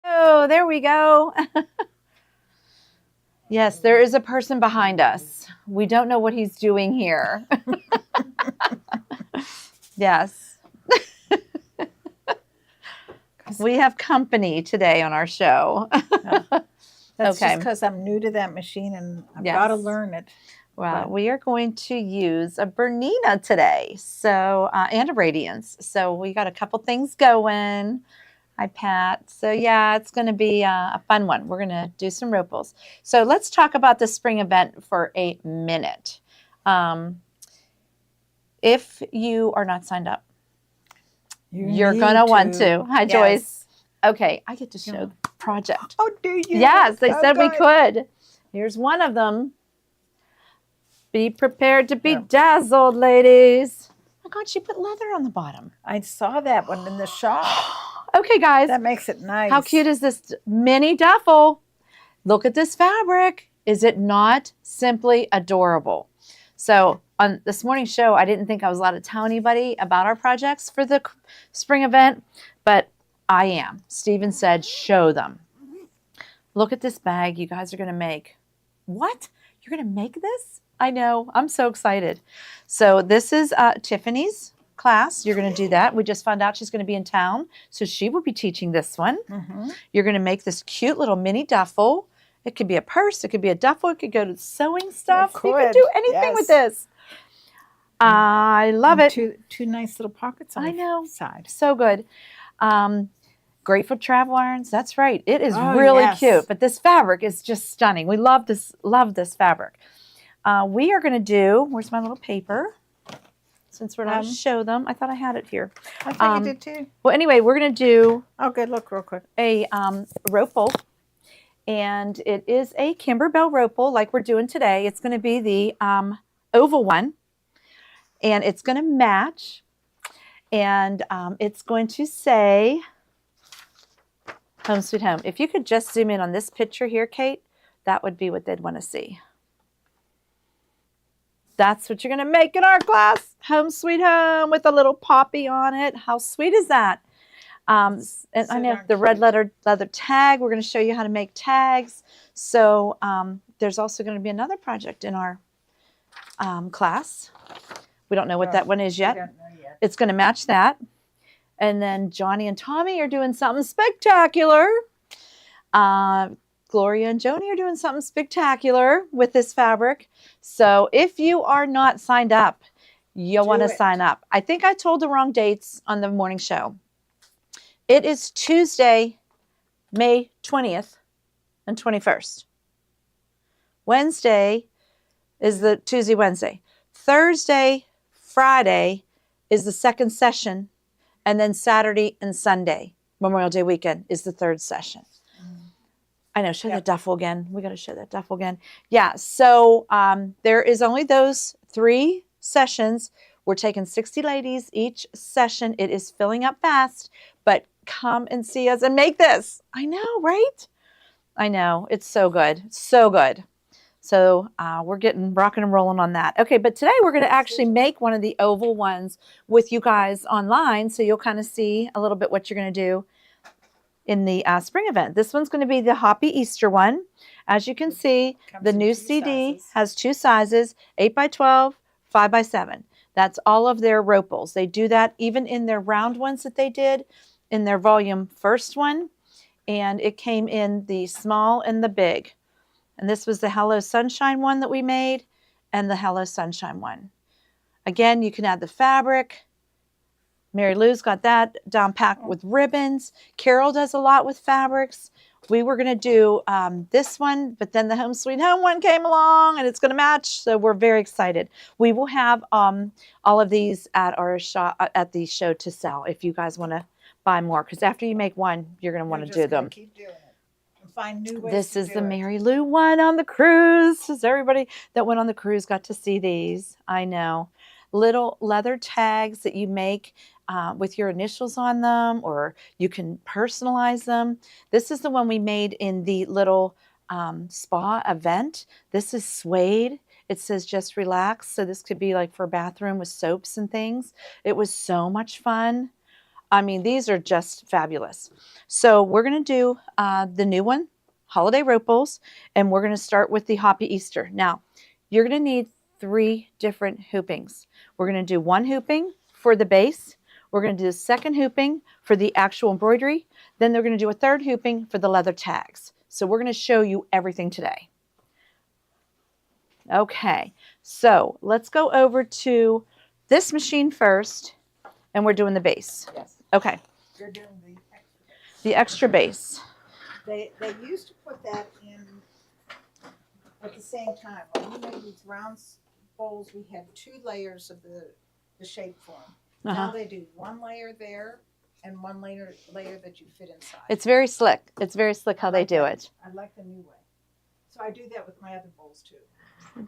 Oh, there we go. Yes, there is a person behind us. We don't know what he's doing here. Yes. We have company today on our show. That's Okay. just because I'm new to that machine and I've Yes. got to learn it. Well, we are going to use a Bernina today, so and a Radiance. So we got a couple things going. Hi, Pat. So yeah, it's going to be a fun one. We're going to do some ropals. So let's talk about the spring event for a minute. If you are not signed up, you're going to want to. Hi, Yes. Joyce. Okay, I get to show the project. Oh, do you? Yes, they said we good. could. Here's one of them. Be prepared to be dazzled, ladies. Oh, God, she put leather on the bottom. I saw that one in the shop. Okay, guys. That makes it nice. How cute is this mini duffel? Look at this fabric. Is it not simply adorable? So on this morning's show, I didn't think I was allowed to tell anybody about our projects for the spring event, but I am. Steven said, show them. Look at this bag you guys are going to make. What? You're going to make this? I know. I'm so excited. So this is Tiffany's class. You're going to do that. We just found out she's going to be in town, so she will be teaching this one. Mm-hmm. You're going to make this cute little mini duffel. It could be a purse. It could be a duffel. It could go to sewing stuff. You could do anything with this. I love it. Two nice little pockets on the side. So good. Great for travel irons. That's right. It is really cute. But this fabric is just stunning. We love this fabric. We are going to do, where's my little paper? Since we're not going to show them. I thought I had it here. I thought you did too. Well, anyway, we're going to do. Oh, good. Look real quick. A ropal. And it is a Kimberbell ropal like we're doing today. It's going to be the oval one. And it's going to match. And it's going to say Home Sweet Home. If you could just zoom in on this picture here, Kate, that would be what they'd want to see. That's what you're going to make in our class. Home Sweet Home with a little poppy on it. How sweet is that? And I know the red leather tag. We're going to show you how to make tags. So there's also going to be another project in our class. We don't know what that one is yet. It's going to match that. And then Johnny and Tommy are doing something spectacular. Gloria and Joni are doing something spectacular with this fabric. So if you are not signed up, you'll want to sign up. I think I told the wrong dates on the morning show. It is Tuesday, May 20th and 21st. Wednesday is the Tuesday, Wednesday. Thursday, Friday is the second session. And then Saturday and Sunday, Memorial Day weekend, is the third session. I know, show that duffel again. We got to show that duffel again. Yeah, so there is only those 3 sessions. We're taking 60 ladies each session. It is filling up fast, but come and see us and make this. I know, right? I know. It's so good. So good. So we're getting rocking and rolling on that. Okay, but today we're going to actually make one of the oval ones with you guys online, so you'll kind of see a little bit what you're going to do in the spring event. This one's going to be the Hoppy Easter one. As you can see, the new CD has 2 sizes, 8x12, 5x7. That's all of their ropals. They do that even in their round ones that they did in their volume first one. And it came in the small and the big. And this was the Hello Sunshine one that we made and the Hello Sunshine one. Again, you can add the fabric. Mary Lou's got that down packed with ribbons. Carol does a lot with fabrics. We were going to do this one, but then the Home Sweet Home one came along and it's going to match. So we're very excited. We will have all of these at our shop, at the show to sell if you guys want to buy more. Because after you make one, you're going to want to do them. Keep doing it. Find new ways this is the Mary Lou one on the cruise. Is everybody that went on the cruise got to see these? I know. Little leather tags that you make with your initials on them, or you can personalize them. This is the one we made in the little spa event. This is suede. It says just relax. So this could be like for a bathroom with soaps and things. It was so much fun. I mean, these are just fabulous. So we're going to do the new one, Holiday Rope Bowls, and we're going to start with the Hoppy Easter. Now, you're going to need 3 different hoopings. We're going to do 1 hooping for the base. We're going to do the 2nd hooping for the actual embroidery. Then they're going to do a 3rd hooping for the leather tags. So we're going to show you everything today. Okay, so let's go over to this machine first, and we're doing the base. Yes. Okay. You're doing the extra. The extra base. They used to put that in at the same time. When we made these round bowls, we had 2 layers of the shape form. Now they do 1 layer there and 1 layer that you fit inside. It's very slick. It's very slick how they do it. I like the new way. So I do that with my other bowls too.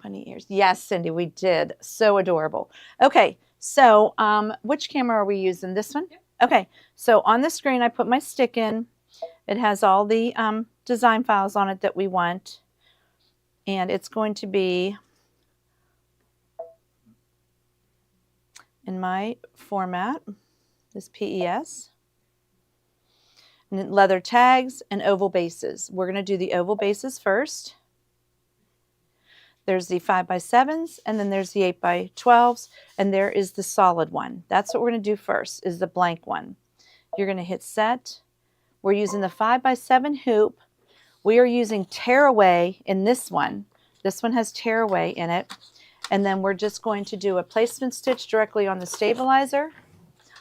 Bunny ears. Yes, Cindy, we did. So adorable. Okay, so which camera are we using? This one? Yep. Okay, so on the screen I put my stick in. It has all the design files on it that we want. And it's going to be in my format, this PES. And then leather tags and oval bases. We're going to do the oval bases first. There's the 5x7s, and then there's the 8x12s, and there is the solid one. That's what we're going to do first, is the blank one. You're going to hit set. We're using the 5x7 hoop. We are using tearaway in this one. This one has tearaway in it. And then we're just going to do a placement stitch directly on the stabilizer.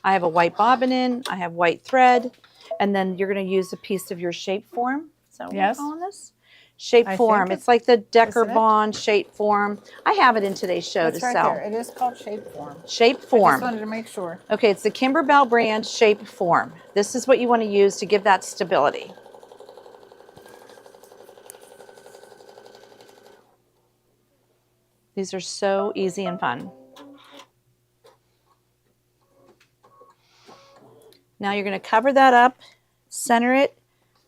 I have a white bobbin in, I have white thread, and then you're going to use a piece of your shape form. Is that what we're calling this? Shape form. It's like the Decker Bond shape form. I have it in today's show to sell. There. It is called shape form. Shape I form. just wanted to make sure. Okay, it's the Kimberbell brand shape form. This is what you want to use to give that stability. These are so easy and fun. Now you're going to cover that up, center it.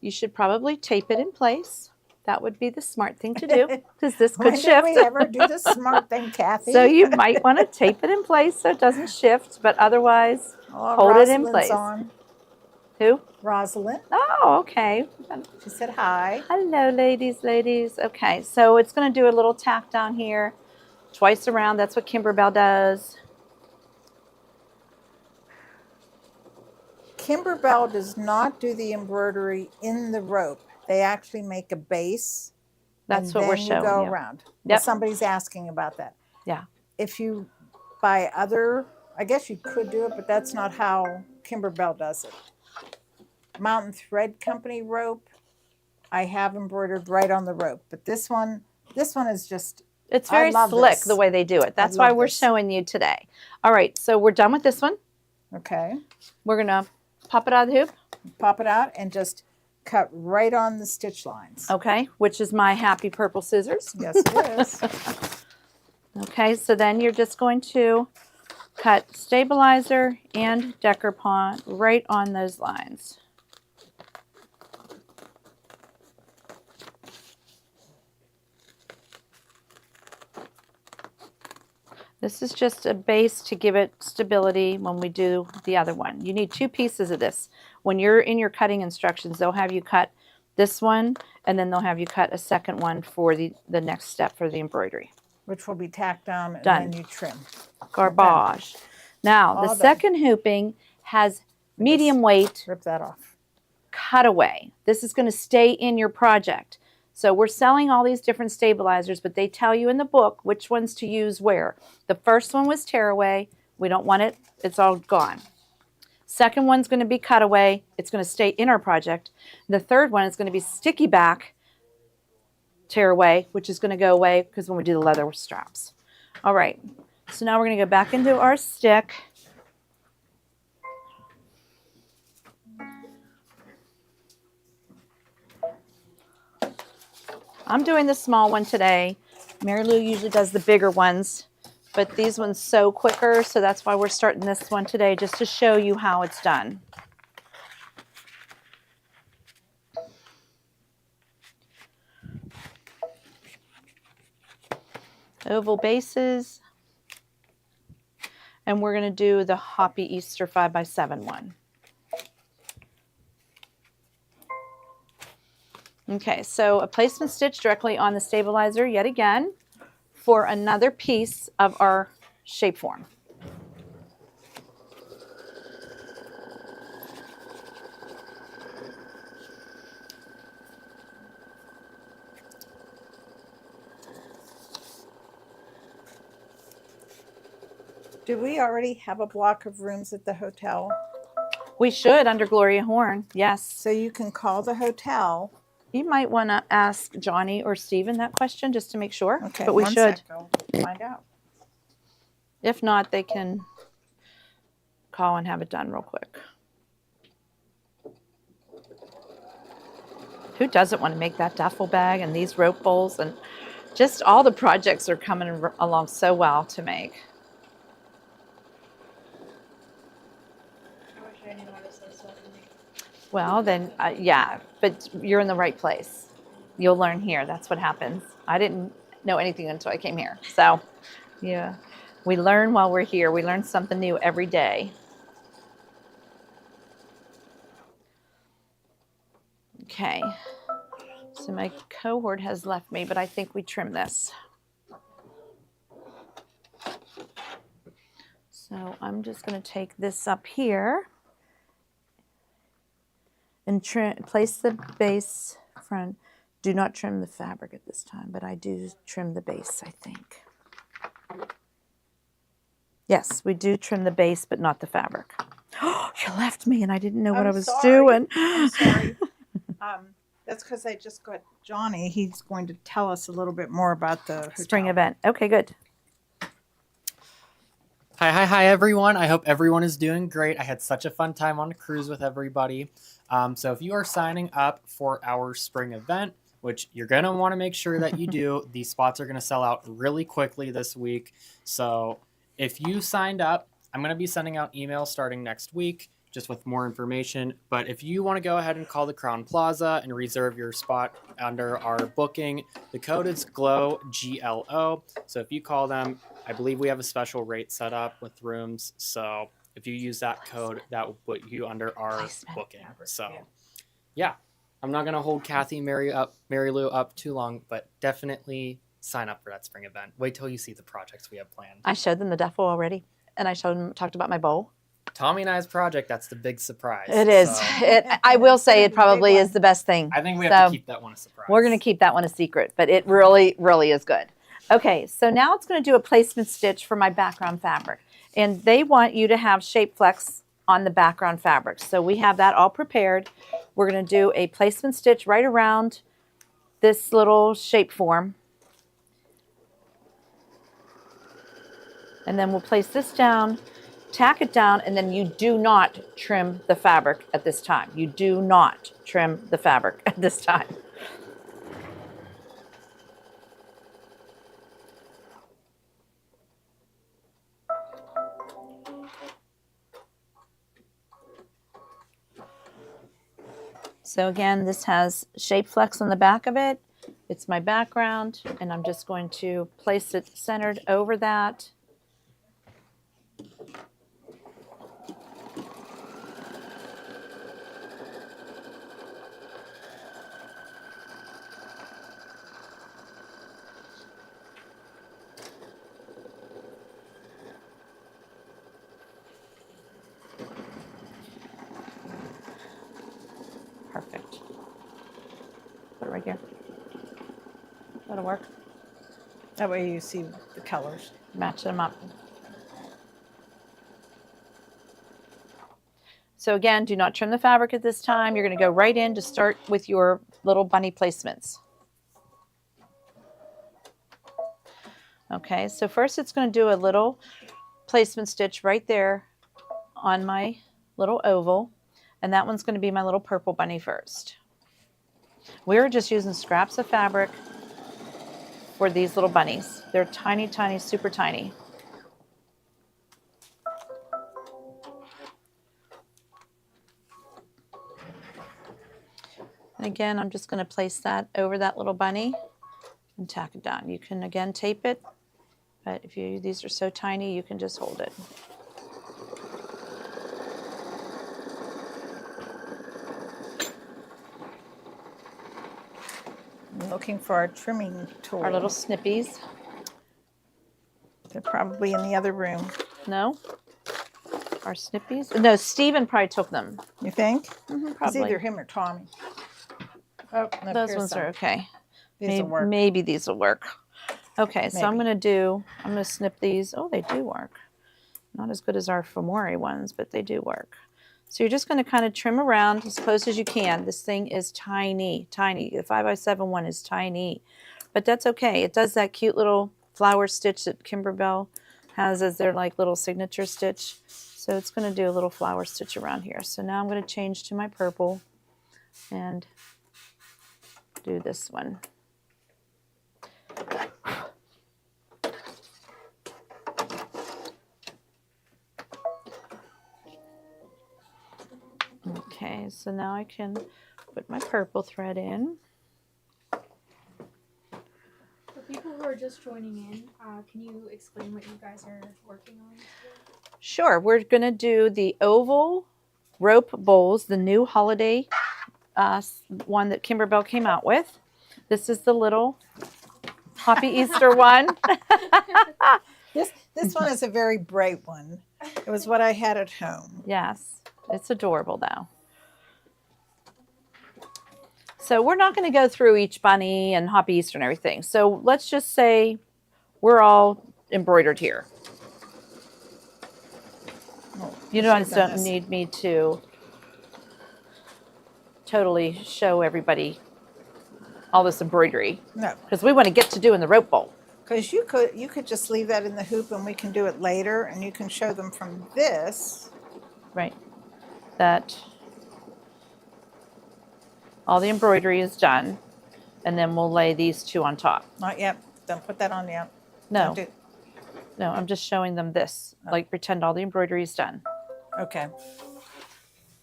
You should probably tape it in place. That would be the smart thing to do, because this could shift. When did we ever do the smart thing, Kathy? So you might want to tape it in place so it doesn't shift, but otherwise hold it in place. On. Who? Rosalind. Oh, okay. She said hi. Hello, ladies. Okay, so it's going to do a little tack down here, twice around. That's what Kimberbell does. Kimberbell does not do the embroidery in the rope. They actually make a base. That's what we're showing. Then you go around. Well, somebody's asking about that. Yeah. If you buy other, I guess you could do it, but that's not how Kimberbell does it. Mountain Thread Company rope, I have embroidered right on the rope, but this one is just. It's very slick the way they do it. That's why we're showing you today. All right, so we're done with this one. Okay. We're gonna pop it out of the hoop. Pop it out and just cut right on the stitch lines. Okay, which is my happy purple scissors. Yes, it is. Okay, so then you're just going to cut stabilizer and Decker Bond right on those lines. This is just a base to give it stability when we do the other one. You need 2 pieces of this. When you're in your cutting instructions, they'll have you cut this one, and then they'll have you cut a second one for the next step for the embroidery. Which will be tacked down and Done. then you trim. Garbage. Now, the second hooping has medium weight Rip that off. cutaway. This is going to stay in your project. So we're selling all these different stabilizers, but they tell you in the book which ones to use where. The first one was tearaway. We don't want it. It's all gone. Second one's going to be cutaway. It's going to stay in our project. The third one is going to be sticky back tearaway, which is going to go away because when we do the leather straps. All right. So now we're going to go back into our stick. I'm doing the small one today. Mary Lou usually does the bigger ones, but these ones sew quicker, so that's why we're starting this one today, just to show you how it's done. Oval bases, and we're going to do the Hoppy Easter 5x7 one. Okay, so a placement stitch directly on the stabilizer yet again for another piece of our shape form. Do we already have a block of rooms at the hotel? We should under Gloria Horn, yes. So you can call the hotel. You might want to ask Johnny or Steven that question just to make sure, Okay, but we one should. sec, I'll find out. If not, they can call and have it done real quick. Who doesn't want to make that duffel bag and these rope bowls? And just all the projects are coming along so well to make. I wish I knew how to sew something. Well, then, yeah, but you're in the right place. You'll learn here. That's what happens. I didn't know anything until I came here. So, yeah, we learn while we're here. We learn something new every day. Okay, so my cohort has left me, but I think we trim this. So I'm just going to take this up here and place the base front. Do not trim the fabric at this time, but I do trim the base, I think. Yes, we do trim the base, but not the fabric. Oh, you left me and I didn't know what I was doing. I'm sorry. That's because I just got Johnny. He's going to tell us a little bit more about the hotel. Spring event. Okay, good. Hi, everyone. I hope everyone is doing great. I had such a fun time on a cruise with everybody. So if you are signing up for our spring event, which you're going to want to make sure that you do, these spots are going to sell out really quickly this week. So if you signed up, I'm going to be sending out emails starting next week just with more information. But if you want to go ahead and call the Crown Plaza and reserve your spot under our booking, the code is GLOW, G-L-O. So if you call them, I believe we have a special rate set up with rooms. So if you use that code, that will put you under our booking. So yeah, I'm not going to hold Kathy and Mary Lou up too long, but definitely sign up for that spring event. Wait till you see the projects we have planned. I showed them the duffel already, and I talked about my bowl. Tommy and I's project, that's the big surprise. It is. So I will say it probably is the best thing. I think we have to keep that one a surprise. We're going to keep that one a secret, but it really, really is good. Okay, so now it's going to do a placement stitch for my background fabric. And they want you to have shape flex on the background fabric. So we have that all prepared. We're going to do a placement stitch right around this little shape form. And then we'll place this down, tack it down, and then you do not trim the fabric at this time. You do not trim the fabric at this time. So again, this has shape flex on the back of it. It's my background, and I'm just going to place it centered over that. Perfect. Put it right here. That'll work. That way you see the colors. Match them up. So again, do not trim the fabric at this time. You're going to go right in to start with your little bunny placements. Okay, so first it's going to do a little placement stitch right there on my little oval. And that one's going to be my little purple bunny first. We're just using scraps of fabric for these little bunnies. They're tiny, tiny, super tiny. And again, I'm just going to place that over that little bunny and tack it down. You can again tape it, but if these are so tiny, you can just hold it. looking for our trimming tool. Our little snippies. They're probably in the other room. No? Our snippies? No, Steven probably took them. You think? Mhm, It's probably. either him or Tommy. Oh, no, Those here's ones some. are okay. These will work. Maybe these will work. Okay, so I'm Maybe. going to snip these. Oh, they do work. Not as good as our Fomori ones, but they do work. So you're just going to kind of trim around as close as you can. This thing is tiny, tiny. The 5x7 one is tiny, but that's okay. It does that cute little flower stitch that Kimberbell has as their like little signature stitch. So it's going to do a little flower stitch around here. So now I'm going to change to my purple and do this one. Okay, so now I can put my purple thread in. For people who are just joining in, can you explain what you guys are working on today? Sure, we're going to do the oval rope bowls, the new holiday one that Kimberbell came out with. This is the little Happy Easter one. This one is a very bright one. It was what I had at home. Yes, it's adorable though. So we're not going to go through each bunny and Happy Easter and everything. So let's just say we're all embroidered here. Oh, You I don't should've done this. need me to totally show everybody all this embroidery No, because we want to get to doing the rope bowl. because you could just leave that in the hoop and we can do it later, and you can show them from this. Right. That all the embroidery is done, and then we'll lay these two on top. Not yet. Don't put that on yet. No, Don't no, I'm just showing them this. Like pretend all the embroidery is done. Okay.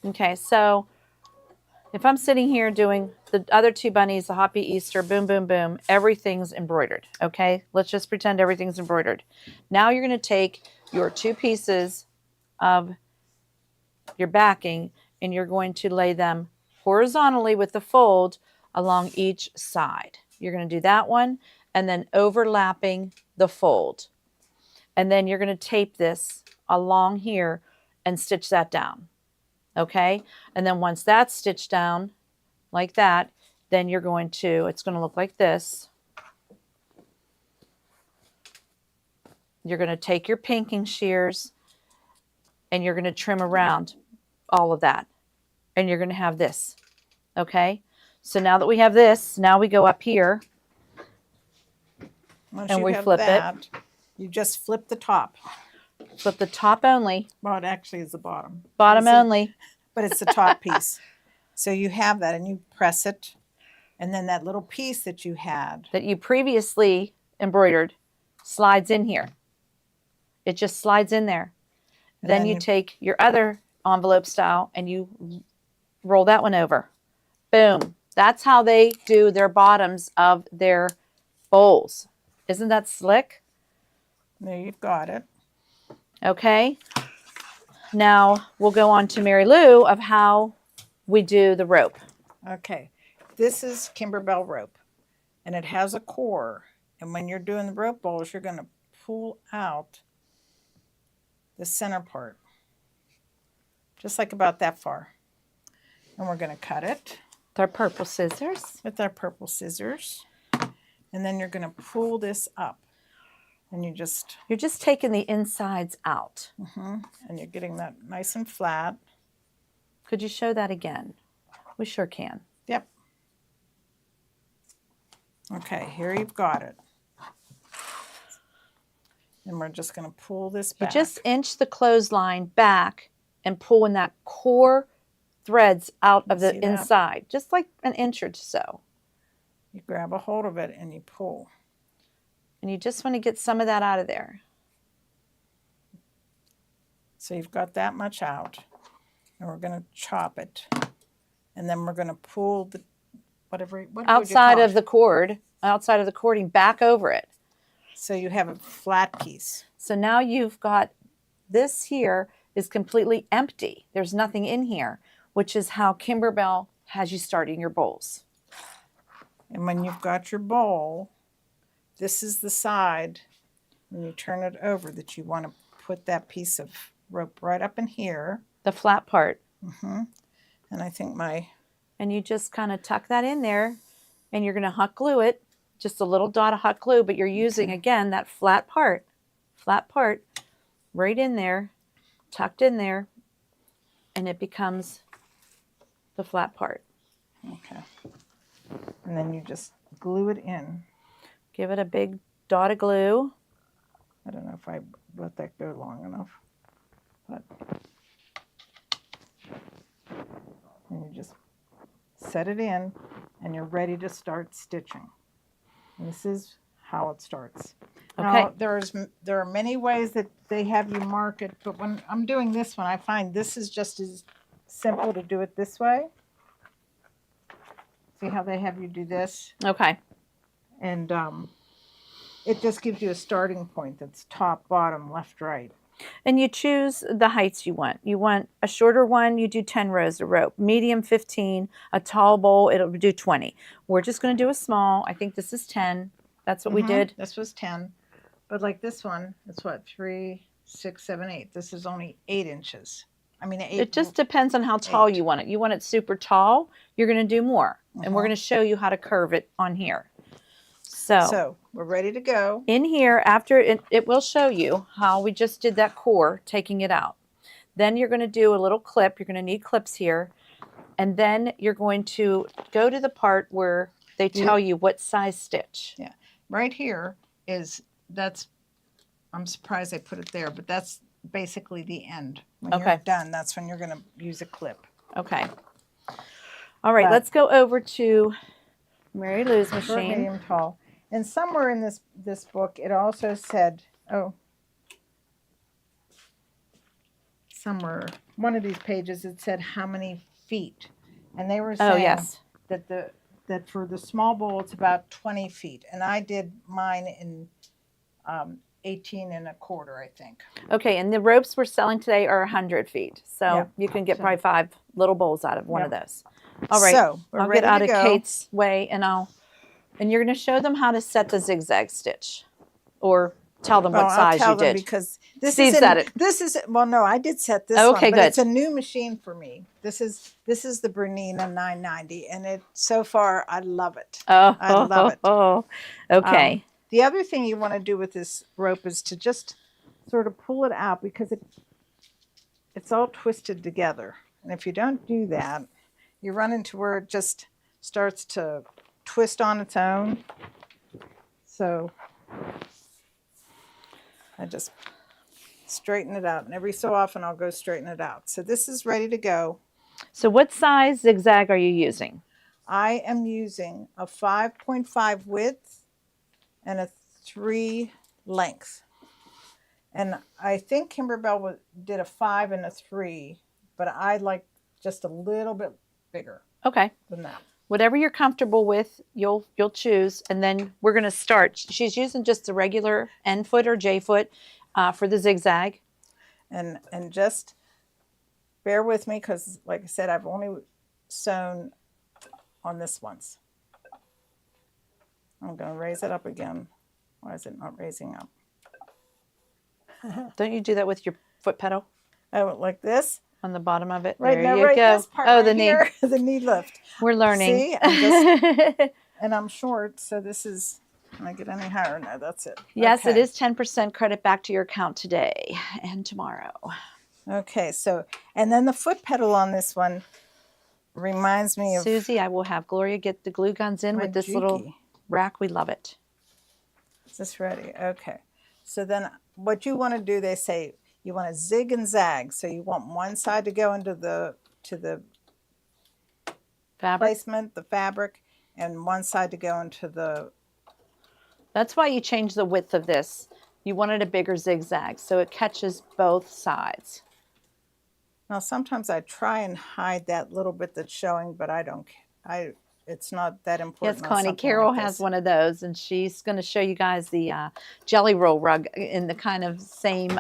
Okay, so if I'm sitting here doing the other two bunnies, the Happy Easter, boom, boom, boom, everything's embroidered, okay? Let's just pretend everything's embroidered. Now you're going to take your two pieces of your backing and you're going to lay them horizontally with the fold along each side. You're going to do that one and then overlapping the fold. And then you're going to tape this along here and stitch that down. Okay, and then once that's stitched down like that, then you're going to, it's going to look like this. You're going to take your pinking shears and you're going to trim around all of that. And you're going to have this. Okay, so now that we have this, now we go up here. Once And you we have flip it. that, you just flip the top. Flip the top only, Well, it actually is the bottom. bottom This is- only. But it's the top piece. So you have that and you press it. And then that little piece that you had. That you previously embroidered slides in here. It just slides in there. And Then then you you- take your other envelope style and you roll that one over. Boom. That's how they do their bottoms of their bowls. Isn't that slick? There you've got it. Okay. Now we'll go on to Mary Lou of how we do the rope. Okay. This is Kimberbell rope. And it has a core. And when you're doing the rope bowls, you're going to pull out the center part. Just like about that far. And we're going to cut it With our purple scissors. with our purple scissors. And then you're going to pull this up. And you just, You're just taking the insides out. and you're getting that nice and flat. Could you show that again? We sure can. Yep. Okay, here you've got it. And we're just going to pull this You back. just inch the clothesline back and pulling that core threads out of See the that? inside, just like an inch or so. You grab a hold of it and you pull. And you just want to get some of that out of there. So you've got that much out. And we're going to chop it. And then we're going to pull the whatever what would you Outside call of it? the cord, outside of the cording, back over it. So you have a flat piece. So now you've got this here is completely empty. There's nothing in here, which is how Kimberbell has you starting your bowls. And when you've got your bowl, this is the side, when you turn it over, that you want to put that piece of rope right up in here. The flat part. And I think And you just kind of tuck that in there, and you're going to hot glue it, just a little dot of hot glue, but you're using, again, that flat part right in there, tucked in there, and it becomes the flat part. Okay. And then you just glue it in. Give it a big dot of glue. I don't know if I let that go long enough, but and you just set it in, and you're ready to start stitching. And this is how it starts. Now, there are many ways that they have you mark it, but when I'm doing this one, I find this is just as simple to do it this way. See how they have you do this? Okay. And it just gives you a starting point that's top, bottom, left, right. And you choose the heights you want. You want a shorter one, you do 10 rows of rope. Medium, 15. A tall bowl, it'll do 20. We're just going to do a small. I think this is 10. That's what we did. This was 10. But like this one, it's what, 3, 6, 7, 8. This is only 8 inches. I mean, 8. It just depends on how tall you want it. You want it super tall, you're going to do more. And we're going to show you how to curve it on here. So we're ready to go. in here, after it will show you how we just did that core, taking it out. Then you're going to do a little clip. You're going to need clips here. And then you're going to go to the part where they tell you what size stitch. Yeah. Right here I'm surprised they put it there, but that's basically the end. When you're done, that's when you're going to use a clip. Okay. All right, let's go over to Mary Lou's Short, machine. medium, tall. And somewhere in this book, it also said, somewhere, one of these pages, it said how many feet. And they were saying that for the small bowl, it's about 20 feet. And I did mine in 18 and a quarter, I think. Okay, and the ropes we're selling today are 100 feet. So you can get probably 5 little bowls out of one of those. All right, so I'll get out of Kate's way, and you're going to show them how to set the zigzag stitch, or tell them what size you did. Because this Steve is set it. This is no, I did set this Okay, one, but good. it's a new machine for me. This is the Bernina 990, and so far I love it. Oh, I love it. Oh, okay. The other thing you want to do with this rope is to just sort of pull it out, because it's all twisted together. And if you don't do that, you run into where it just starts to twist on its own. So I just straighten it out, and every so often I'll go straighten it out. So this is ready to go. So what size zigzag are you using? I am using a 5.5 width and a 3 length. And I think Kimberbell did a 5 and a 3, but I like just a little bit bigger Okay. than that. Whatever you're comfortable with, you'll choose, and then we're going to start. She's using just the regular N foot or J foot for the zigzag. And just bear with me, because like I said, I've only sewn on this once. I'm going to raise it up again. Why is it not raising up? Don't you do that with your foot pedal Oh, like this? on the bottom of it? Right there now, you right go. this part Oh, right the knee. here, the knee lift. We're learning. See, and I'm short, so this is, can I get any higher? No, that's it. Yes, Okay. it is 10% credit back to your account today and tomorrow. Okay, so, and then the foot pedal on this one reminds me of Susie, I will have Gloria get the glue guns in my with this little Juki. rack. We love it. Is this ready? Okay. So then what you want to do, they say you want to zig and zag. So you want one side to go into the Fabric. placement, the fabric, and one side to go into the, That's why you change the width of this. You wanted a bigger zigzag so it catches both sides. now sometimes I try and hide that little bit that's showing, but I don't, it's not that important. Yes, on Connie, something Carol like has this. one of those, and she's going to show you guys the jelly roll rug in the kind of same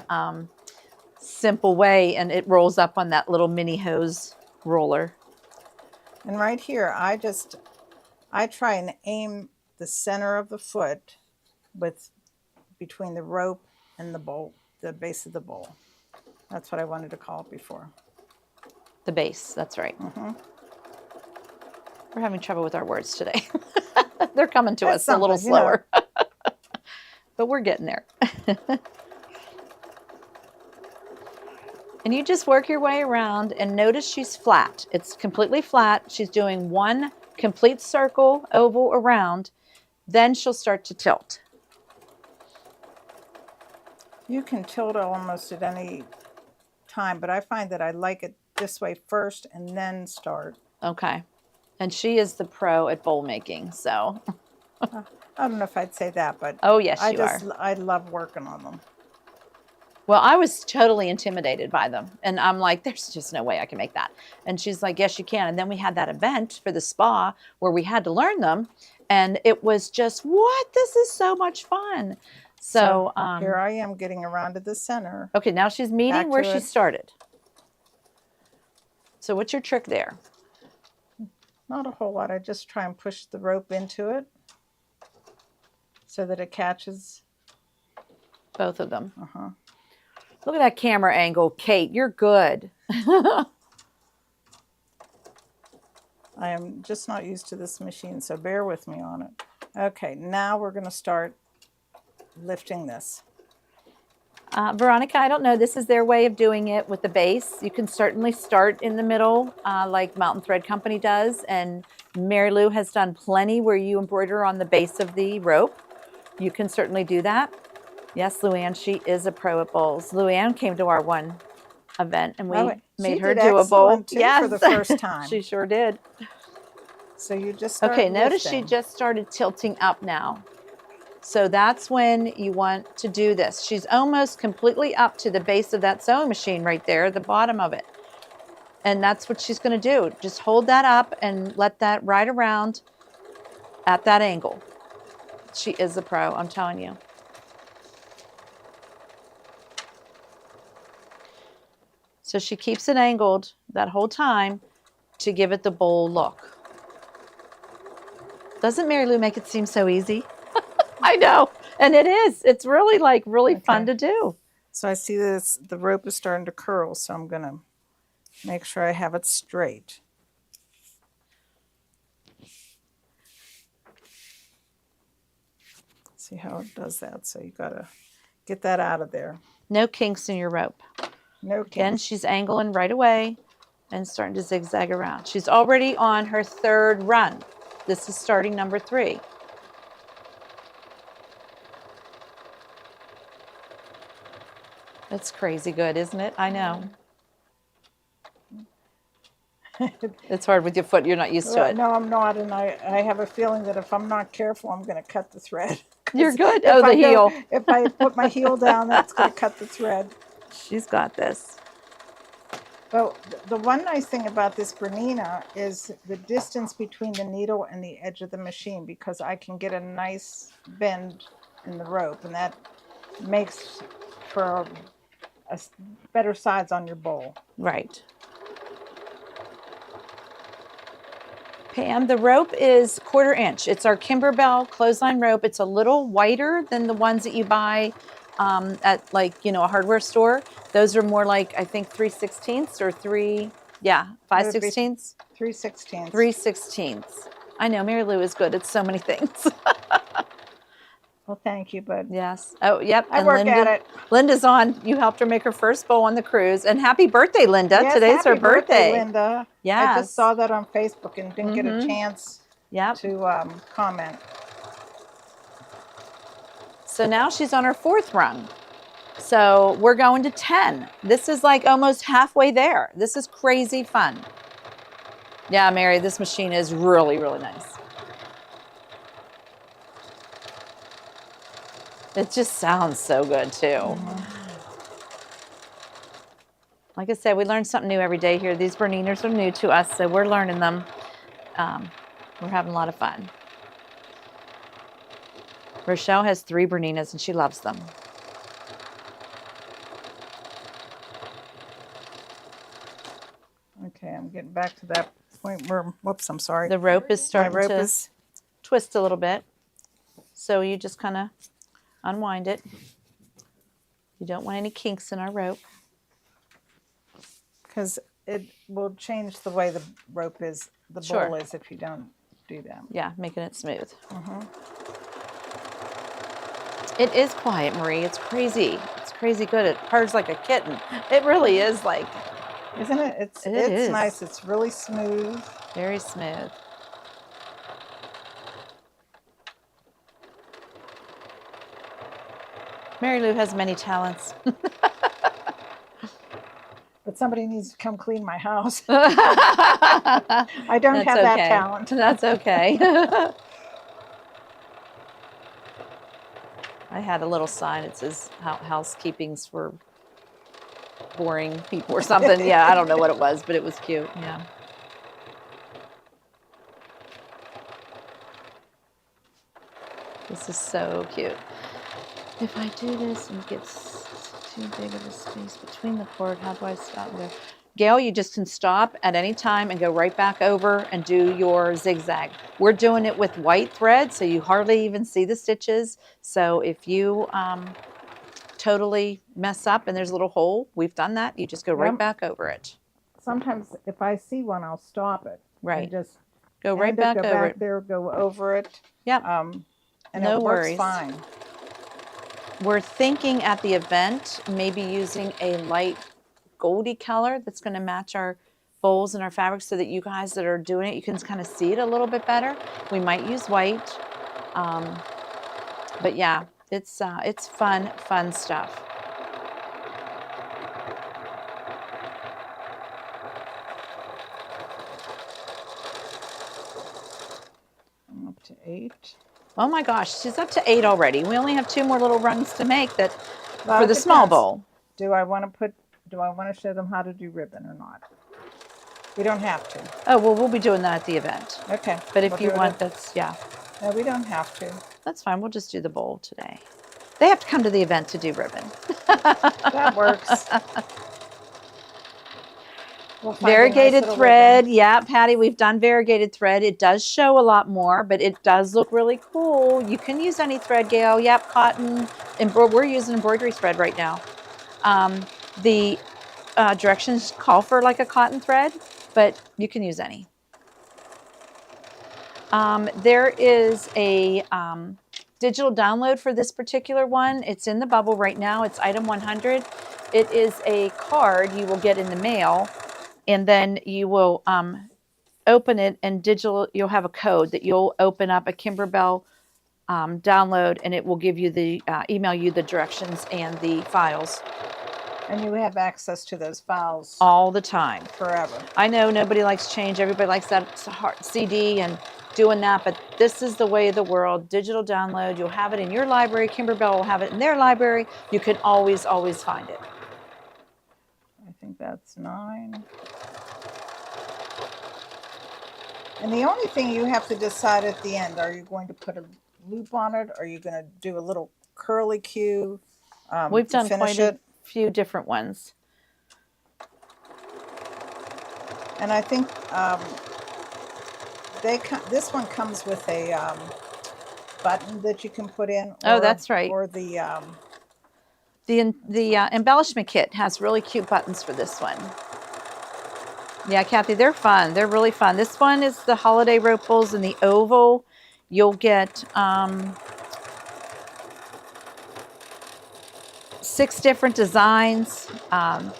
simple way, and it rolls up on that little mini hose roller. And right here, I just I try and aim the center of the foot with between the rope and the bowl, the base of the bowl. That's what I wanted to call it before. The base, that's right. Mm-hmm. We're having trouble with our words today. They're coming to That's us a little something, you know. slower. But we're getting there. And you just work your way around and notice she's flat. It's completely flat. She's doing one complete circle, oval around. Then she'll start to tilt. You can tilt almost at any time, but I find that I like it this way first and then start. Okay. And she is the pro at bowl making, so. I don't know if I'd say that, but Oh, yes, you are. I love working on them. Well, I was totally intimidated by them. And I'm like, there's just no way I can make that. And she's like, yes, you can. And then we had that event for the spa where we had to learn them. And it was just, what? This is so much fun. So here I am getting around to the center. okay, now she's meeting Back where to she it. started. So what's your trick there? Not a whole lot. I just try and push the rope into it so that it catches. Both of them. Uh-huh. Look at that camera angle, Kate. You're good. I am just not used to this machine, so bear with me on it. Okay, now we're going to start lifting this. Veronica, I don't know. This is their way of doing it with the base. You can certainly start in the middle like Mountain Thread Company does. And Mary Lou has done plenty where you embroider on the base of the rope. You can certainly do that. Yes, Luann, she is a pro at bowls. Luann came to our one event and we made her do a bowl. Yes, for the first time. She sure did. So you just start Okay, notice she lifting. just started tilting up now. So that's when you want to do this. She's almost completely up to the base of that sewing machine right there, the bottom of it. And that's what she's going to do. Just hold that up and let that ride around at that angle. She is a pro, I'm telling you. So she keeps it angled that whole time to give it the bowl look. Doesn't Mary Lou make it seem so easy? I know. And it is. It's really fun to do. So I see this, the rope is starting to curl, so I'm going to make sure I have it straight. See how it does that. So you got to get that out of there. No kinks in your rope. No Again, kinks. she's angling right away and starting to zigzag around. She's already on her third run. This is starting number 3. That's crazy good, isn't it? I know. It's hard with your foot. You're not used to it. No, I'm not, and I have a feeling that if I'm not careful, I'm going to cut the thread. You're good. If Oh, the I go- heel. If I put my heel down, that's going to cut the thread. She's got this. Well, the one nice thing about this Bernina is the distance between the needle and the edge of the machine, because I can get a nice bend in the rope, and that makes for a better size on your bowl. Right. Pam, the rope is 1/4 inch. It's our Kimberbell clothesline rope. It's a little wider than the ones that you buy at a hardware store. Those are more like, I think, 3/16 or 5/16. 3/16. 3/16. I know, Mary Lou is good at so many things. Well, thank you, but Yes. Oh, yep. I work at it. Linda's on. You helped her make her first bowl on the cruise. And happy birthday, Linda. Yes, Today's her happy birthday. Linda. Yes. I just saw that on Facebook and didn't get a chance Yep. to comment. So now she's on her 4th run. So we're going to 10. This is like almost halfway there. This is crazy fun. Yeah, Mary, this machine is really, really nice. It just sounds so good too. Like I said, we learn something new every day here. These Berninas are new to us, so we're learning them. We're having a lot of fun. Rochelle has 3 Berninas and she loves them. Okay, I'm getting back to that point where, whoops, I'm sorry. The rope is My starting rope to is twist a little bit. So you just kind of unwind it. You don't want any kinks in our rope. Because it will change the way the rope is, the Sure. bowl is, if you don't do that. Yeah, making it smooth. Mm-hmm. It is quiet, Marie. It's crazy. It's crazy good. It purrs like a kitten. It really is like, Isn't it? It It's is. nice. It's really smooth. very smooth. Mary Lou has many talents. But somebody needs to come clean my house. That's I don't have that okay. talent. That's okay. I had a little sign. It says housekeeping's for boring people or something. Yeah, I don't know what it was, but it was cute. Yeah. This is so cute. If I do this and it gets too big of a space between the cord, how do I stop there? Gail, you just can stop at any time and go right back over and do your zigzag. We're doing it with white thread, so you hardly even see the stitches. So if you totally mess up and there's a little hole, we've done that. You just go right Yep. back over it. Sometimes if I see one, I'll stop it. Right. And just Go right end it, back go over back it. there, go over it. Yep. And No it works worries. fine. We're thinking at the event, maybe using a light goldy color that's going to match our bowls and our fabrics so that you guys that are doing it, you can kind of see it a little bit better. We might use white. But yeah, it's fun stuff. I'm up to 8. Oh my gosh, she's up to 8 already. We only have 2 more little runs to make that Well, for it the small depends. bowl. Do I want to show them how to do ribbon or not? We don't have to. Oh, well, we'll be doing that at the event. Okay. But if we'll you do it want, yeah, No, we don't have to. that's fine. We'll just do the bowl today. They have to come to the event to do ribbon. That works. We'll find a nice Variegated little thread. ribbon. Yeah, Patty, we've done variegated thread. It does show a lot more, but it does look really cool. You can use any thread, Gail. Yep, cotton. We're using embroidery thread right now. The directions call for like a cotton thread, but you can use any. There is a digital download for this particular one. It's in the bubble right now. It's item 100. It is a card you will get in the mail, and then you will open it, and you'll have a code that you'll open up a Kimberbell download, and it will give you the email you the directions and the files And you have access to those files all the time. forever. I know nobody likes change. Everybody likes that hard CD and doing that, but this is the way of the world. Digital download. You'll have it in your library. Kimberbell will have it in their library. You can always find it. I think that's 9. And the only thing you have to decide at the end, are you going to put a loop on it? Are you going to do a little curly Q We've to done finish quite a it? few different ones. And I think this one comes with a button that you can put in. Oh, that's right. Or the The embellishment kit has really cute buttons for this one. Yeah, Kathy, they're fun. They're really fun. This one is the holiday rope bowls in the oval. You'll get 6 different designs.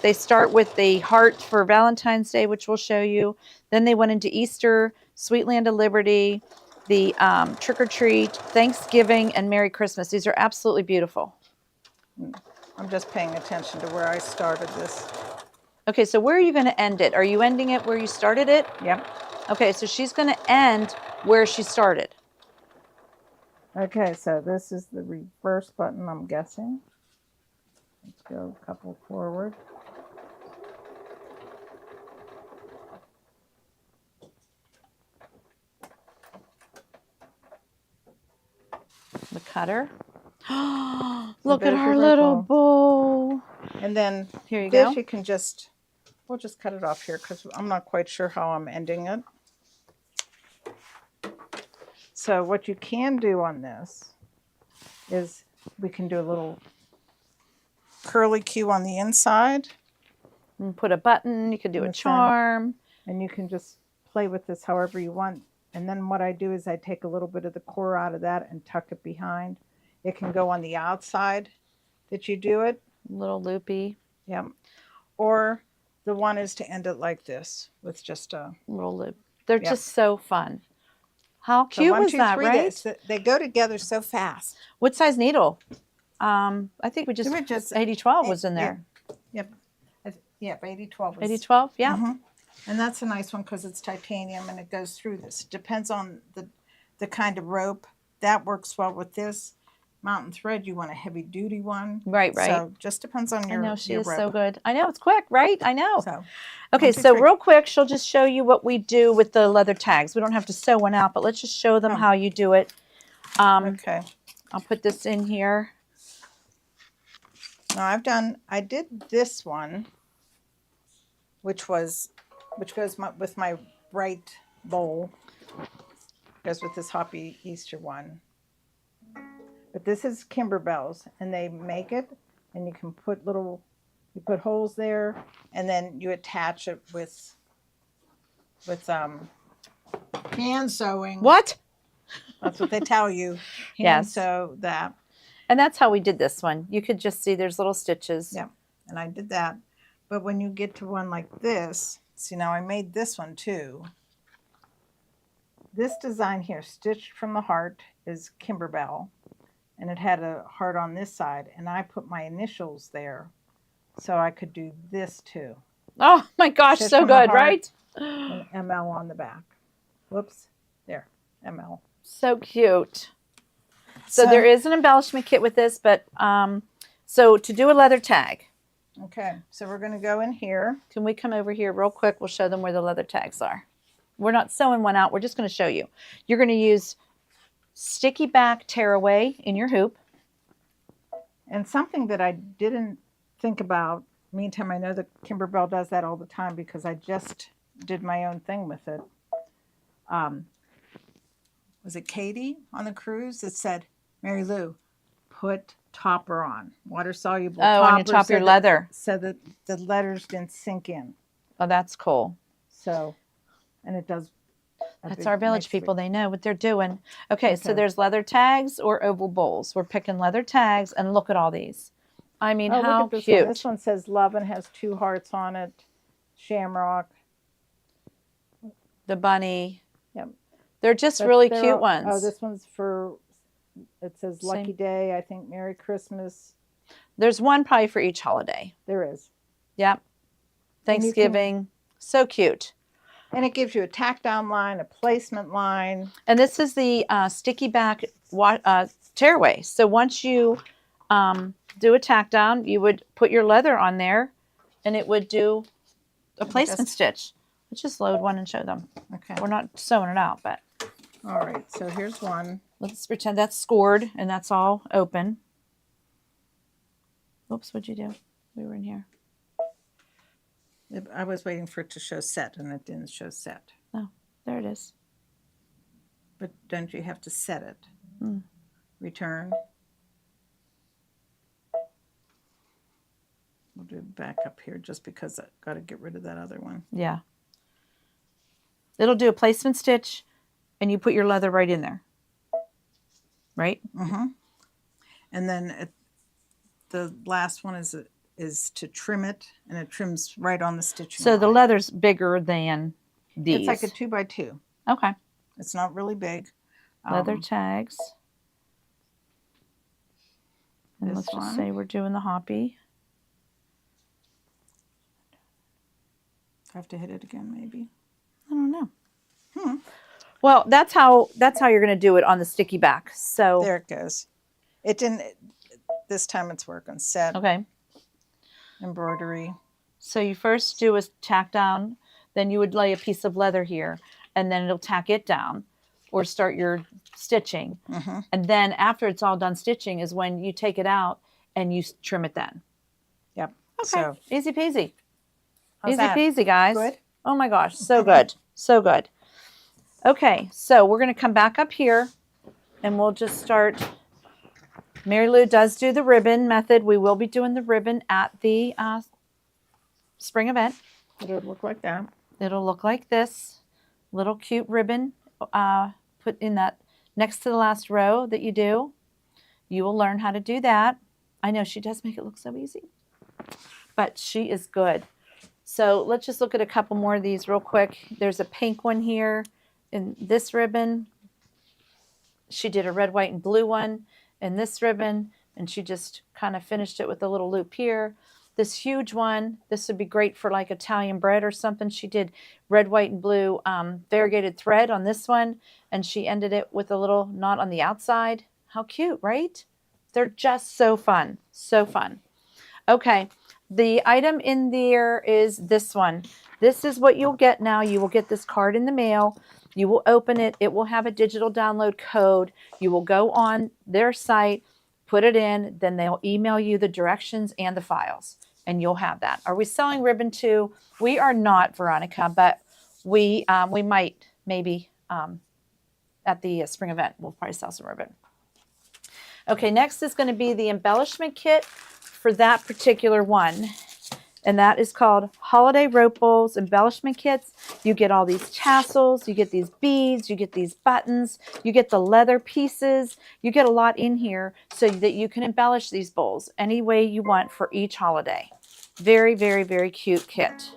They start with the heart for Valentine's Day, which we'll show you. Then they went into Easter, Sweet Land of Liberty, the Trick or Treat, Thanksgiving, and Merry Christmas. These are absolutely beautiful. I'm just paying attention to where I started this. Okay, so where are you going to end it? Are you ending it where you started it? Yep. Okay, so she's going to end where she started. Okay, so this is the reverse button, I'm guessing. Let's go a couple forward. The cutter. Look at there's our your little bowl. And then Here you this go. you can just, we'll just cut it off here because I'm not quite sure how I'm ending it. So what you can do on this is we can do a little curly Q on the inside, And put a button. You could do In a the center. charm. and you can just play with this however you want. And then what I do is I take a little bit of the core out of that and tuck it behind. It can go on the outside that you do it. Little loopy. Yep. Or the one is to end it like this with just a Little loop. They're Yep. just so fun. How so cute 1, was 2, that, 3, right? They go together so fast. What size needle? I think we just, They were just 8012 was in there. Yep. Yep, 8012 was 8012, yeah. Mhm. And that's a nice one because it's titanium and it goes through this. Depends on the kind of rope. That works well with this. Mountain thread, you want a heavy duty one. Right. So just depends on I your know she your is rope. so good. I know it's quick, right? I know. So Okay, 1, 2, so 3. real quick, she'll just show you what we do with the leather tags. We don't have to sew one out, but let's just show them Oh. how you do it. Okay. I'll put this in here. Now I did this one, which goes with my bright bowl. Goes with this Hoppy Easter one. But this is Kimberbell's, and they make it, and you can put you put holes there, and then you attach it with hand sewing. What? That's what they tell you. Hand Yes. sew that. And that's how we did this one. You could just see there's little stitches. Yeah. And I did that. But when you get to one like this, see, now I made this one too. This design here, Stitched from the Heart, is Kimberbell. And it had a heart on this side. And I put my initials there so I could do this too. Oh my gosh, Stitched so from the good, heart. right? And ML on the back. Whoops. There. ML. So cute. So there is an embellishment kit with this, but so to do a leather tag, Okay. So we're going to go in here. can we come over here real quick? We'll show them where the leather tags are. We're not sewing one out. We're just going to show you. You're going to use sticky back tearaway in your hoop. And something that I didn't think about, meantime, I know that Kimberbell does that all the time because I just did my own thing with it. Was it Katie on the cruise that said, Mary Lou, put topper on, water soluble Oh, topper. on your top of your so that- leather. So that the letters didn't sink in. Oh, that's cool. So, and it does. That's our village makes people. it- They know what they're doing. Okay, so Okay. there's leather tags or oval bowls. We're picking leather tags, and look at all these. I mean, Oh, how look at this cute. one. This one says love and has 2 hearts on it. Shamrock. The bunny. Yep. They're just But really they're cute all- ones. Oh, this one's for, it says Lucky Same. Day, I think Merry Christmas. There's one probably for each holiday. There is. Yep. And you can- Thanksgiving. So cute. And it gives you a tack down line, a placement line. And this is the sticky back tearaway. So once you do a tack down, you would put your leather on there, and it would do a placement stitch. Let's just load one and show them. Okay. We're not sewing it out, but All right. So here's one. let's pretend that's scored and that's all open. Oops, what'd you do? We were in here. I was waiting for it to show set, and it didn't show set. There it is. But don't you have to set it? Mm. Return. We'll do back up here just because I got to get rid of that other one. Yeah. It'll do a placement stitch, and you put your leather right in there. Right? Mm-hmm. And then the last one is to trim it, and it trims right on the stitching So the line. leather's bigger than these. It's like a 2x2. Okay. It's not really big. Leather tags. And This let's just one. say we're doing the hoppy. I have to hit it again, maybe. I don't know. Hmm. Well, that's how you're going to do it on the sticky back. So There it goes. It didn't. This time it's working. Set okay. embroidery. So you first do a tack down, then you would lay a piece of leather here, and then it'll tack it down, or start your stitching. Mm-hmm. And then after it's all done stitching is when you take it out and you trim it then. Yep. Okay. So Easy peasy. how's Easy that? peasy, guys. Good. Oh my gosh, so good. So good. Okay, so we're going to come back up here And we'll just start. Mary Lou does do the ribbon method. We will be doing the ribbon at the spring event. It'll look like that. It'll look like this. Little cute ribbon put in that next to the last row that you do. You will learn how to do that. I know she does make it look so easy, but she is good. So let's just look at a couple more of these real quick. There's a pink one here in this ribbon. She did a red, white, and blue one in this ribbon, and she just kind of finished it with a little loop here. This huge one, this would be great for like Italian bread or something. She did red, white, and blue variegated thread on this one, and she ended it with a little knot on the outside. How cute, right? They're just so fun, so fun. Okay, the item in there is this one. This is what you'll get now. You will get this card in the mail. You will open it. It will have a digital download code. You will go on their site, put it in, then they'll email you the directions and the files, and you'll have that. Are we selling ribbon too? We are not, Veronica, but we might maybe at the spring event. We'll probably sell some ribbon. Okay, next is going to be the embellishment kit for that particular one. And that is called Holiday Rope Bowls Embellishment Kits. You get all these tassels, you get these beads, you get these buttons, you get the leather pieces. You get a lot in here so that you can embellish these bowls any way you want for each holiday. Very, very, very cute kit.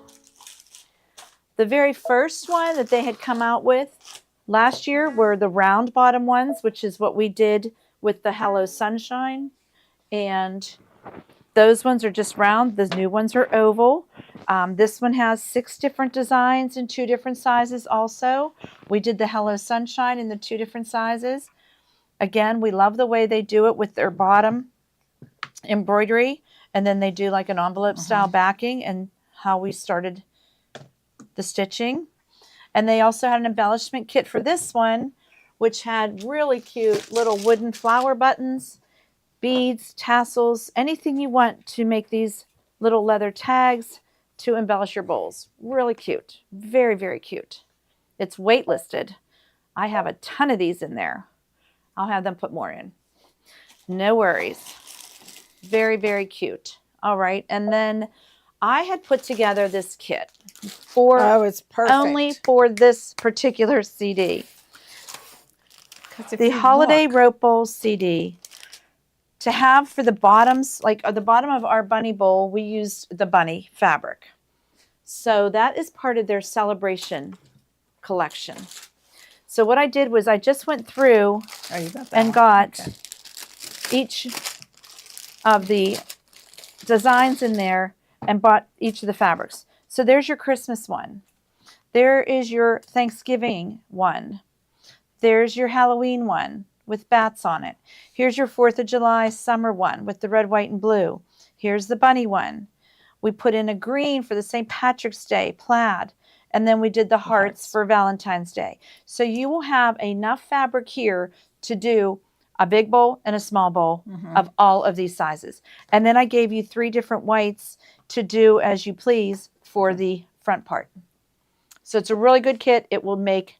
The very first one that they had come out with last year were the round bottom ones, which is what we did with the Hello Sunshine. And those ones are just round. The new ones are oval. This one has 6 different designs in 2 different sizes also. We did the Hello Sunshine in the 2 different sizes. Again, we love the way they do it with their bottom embroidery. And then they do like an envelope style backing and how we started the stitching. And they also had an embellishment kit for this one, which had really cute little wooden flower buttons, beads, tassels, anything you want to make these little leather tags to embellish your bowls. Really cute. Very, very cute. It's waitlisted. I have a ton of these in there. I'll have them put more in. No worries. Very, very cute. All right. And then I had put together this kit for it's perfect. only for this particular CD. 'Cause if The you Holiday look- Rope Bowls CD. To have for the bottoms, like at the bottom of our bunny bowl, we used the bunny fabric. So that is part of their celebration collection. So what I did was I just went through Oh, you got that and one. got Okay. each of the designs in there and bought each of the fabrics. So there's your Christmas one. There is your Thanksgiving one. There's your Halloween one with bats on it. Here's your 4th of July summer one with the red, white, and blue. Here's the bunny one. We put in a green for the St. Patrick's Day plaid. And then we did the hearts for Valentine's Day. So you will have enough fabric here to do a big bowl and a small bowl of all of these sizes. And then I gave you 3 different whites to do as you please for the front part. So it's a really good kit. It will make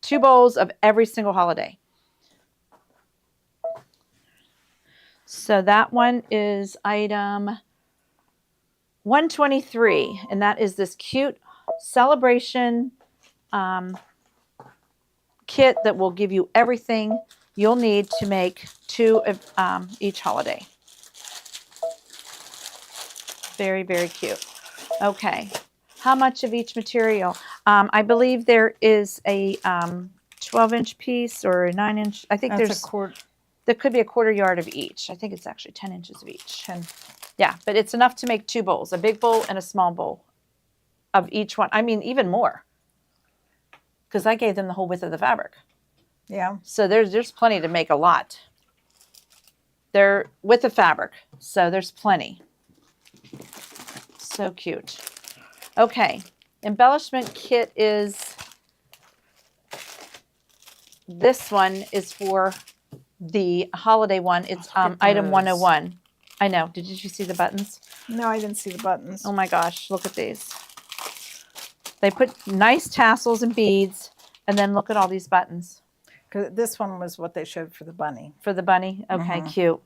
2 bowls of every single holiday. So that one is item 123, and that is this cute celebration kit that will give you everything you'll need to make 2 of each holiday. Very, very cute. Okay. How much of each material? I believe there is a 12-inch piece or a 9-inch. I think That's there's a quarter. there could be a 1/4 yard of each. I think it's actually 10 inches of each. 10. Yeah, but it's enough to make 2 bowls, a big bowl and a small bowl of each one. I mean, even more, because I gave them the whole width of the fabric. Yeah. So there's plenty to make a lot. They're with the fabric, so there's plenty. So cute. Okay, embellishment kit is, this one is for the holiday one. It's Look at item those. 101. I know. Did you see the buttons? No, I didn't see the buttons. Oh my gosh, look at these. They put nice tassels and beads, and then look at all these buttons. 'Cause this one was what they showed for the bunny. For the bunny? Okay, Mhm. cute.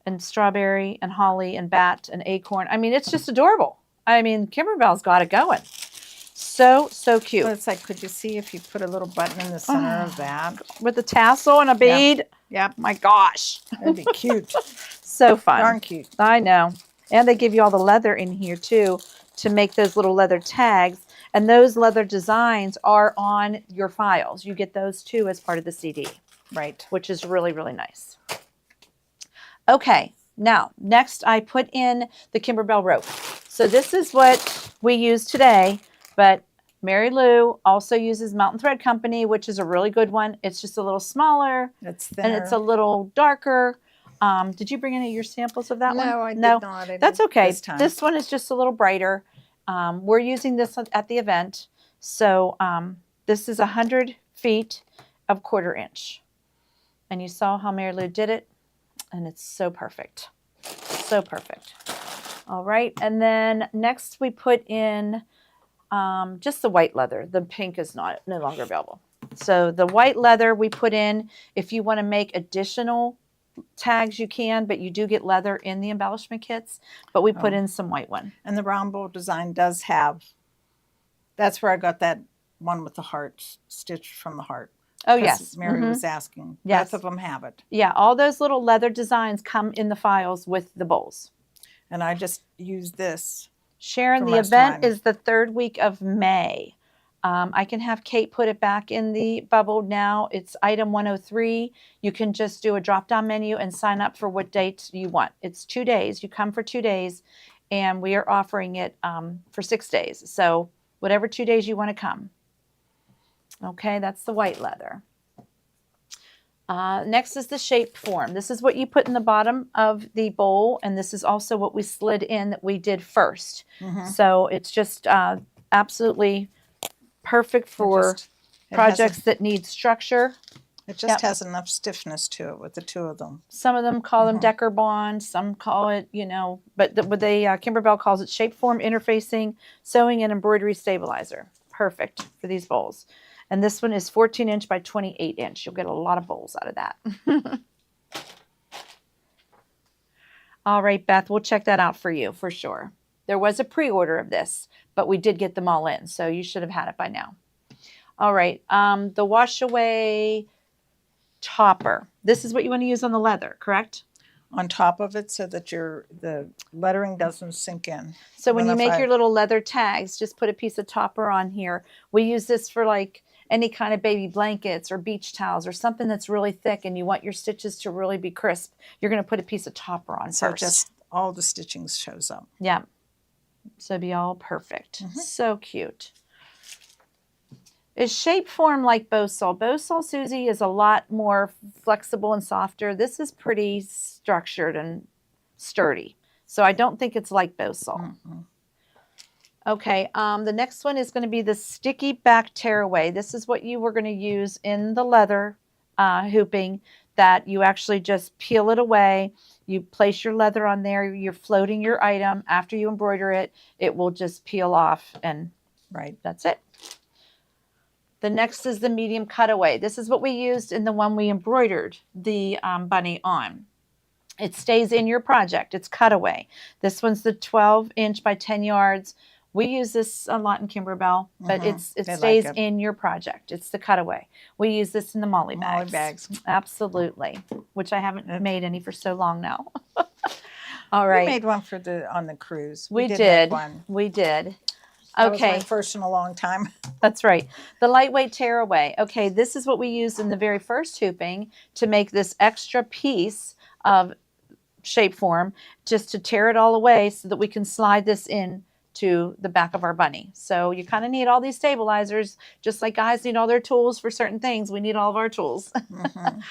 And strawberry and holly and bat and acorn. I mean, it's just adorable. I mean, Kimberbell's got it going. So, so cute. But it's like, could you see if you put a little button in the center of that? With a tassel and a bead. Yep, My gosh. that'd be cute. So fun. Darn cute. I know. And they give you all the leather in here too to make those little leather tags. And those leather designs are on your files. You get those too as part of the CD, Right. which is really, really nice. Okay, now next I put in the Kimberbell rope. So this is what we use today, but Mary Lou also uses Mountain Thread Company, which is a really good one. It's just a little smaller It's thinner. and it's a little darker. Did you bring any of your samples of that one? No, I did not. I That's did okay. This time. This one is just a little brighter. We're using this at the event. So this is 100 feet of 1/4 inch. And you saw how Mary Lou did it. And it's so perfect. So perfect. All right. And then next we put in just the white leather. The pink is no longer available. So the white leather we put in. If you want to make additional tags, you can, but you do get leather in the embellishment kits. But we put in some white one. And the round bowl design does have, that's where I got that one with the heart stitched from the heart. Oh, 'Cause yes. Mary Mhm. was asking. Yes. Both of them have it. Yeah, all those little leather designs come in the files with the bowls. And I just use this. Sharon, For the most of event mine. is the 3rd week of May. I can have Kate put it back in the bubble now. It's item 103. You can just do a drop-down menu and sign up for what date you want. It's 2 days. You come for 2 days, and we are offering it for 6 days. So whatever 2 days you want to come. Okay, that's the white leather. Next is the shape form. This is what you put in the bottom of the bowl, and this is also what we slid in that we did first. Mhm. So it's just absolutely perfect for It projects that need structure. It just Yep. has enough stiffness to it with the two of them. Some of them call them Mhm. Decker Bond, some call it, but Kimberbell calls it shape form interfacing, sewing and embroidery stabilizer. Perfect for these bowls. And this one is 14 inch by 28 inch. You'll get a lot of bowls out of that. All right, Beth, we'll check that out for you for sure. There was a pre-order of this, but we did get them all in, so you should have had it by now. All right, the wash away topper. This is what you want to use on the leather, correct? On top of it so that the lettering doesn't sink in. So when Then you if make I- your little leather tags, just put a piece of topper on here. We use this for like any kind of baby blankets or beach towels or something that's really thick and you want your stitches to really be crisp. You're going to put a piece of topper on So first. just all the stitching shows up. Yeah. So it'd be all perfect. Mhm. So cute. Is shape form like Bosal? Bosal, Susie, is a lot more flexible and softer. This is pretty structured and sturdy. So I don't think it's like Bosal. Mhm. Okay, the next one is going to be the sticky back tearaway. This is what you were going to use in the leather hooping, that you actually just peel it away. You place your leather on there. You're floating your item. After you embroider it, it will just peel off, and Right. that's it. The next is the medium cutaway. This is what we used in the one we embroidered the bunny on. It stays in your project. It's cutaway. This one's the 12 inch by 10 yards. We use this a lot in Kimberbell, but Mhm. it They like stays it. in your project. It's the cutaway. We use this in the Molly bags. Molly bags. Absolutely, which I haven't made any for so long now. All We right. made one for on the cruise. We make did. one. We did. That was Okay. my first in a long time. That's right. The lightweight tearaway. Okay, this is what we used in the very first hooping to make this extra piece of shape form, just to tear it all away so that we can slide this in to the back of our bunny. So you kind of need all these stabilizers, just like guys need all their tools for certain things. We need all of our tools. Mhm.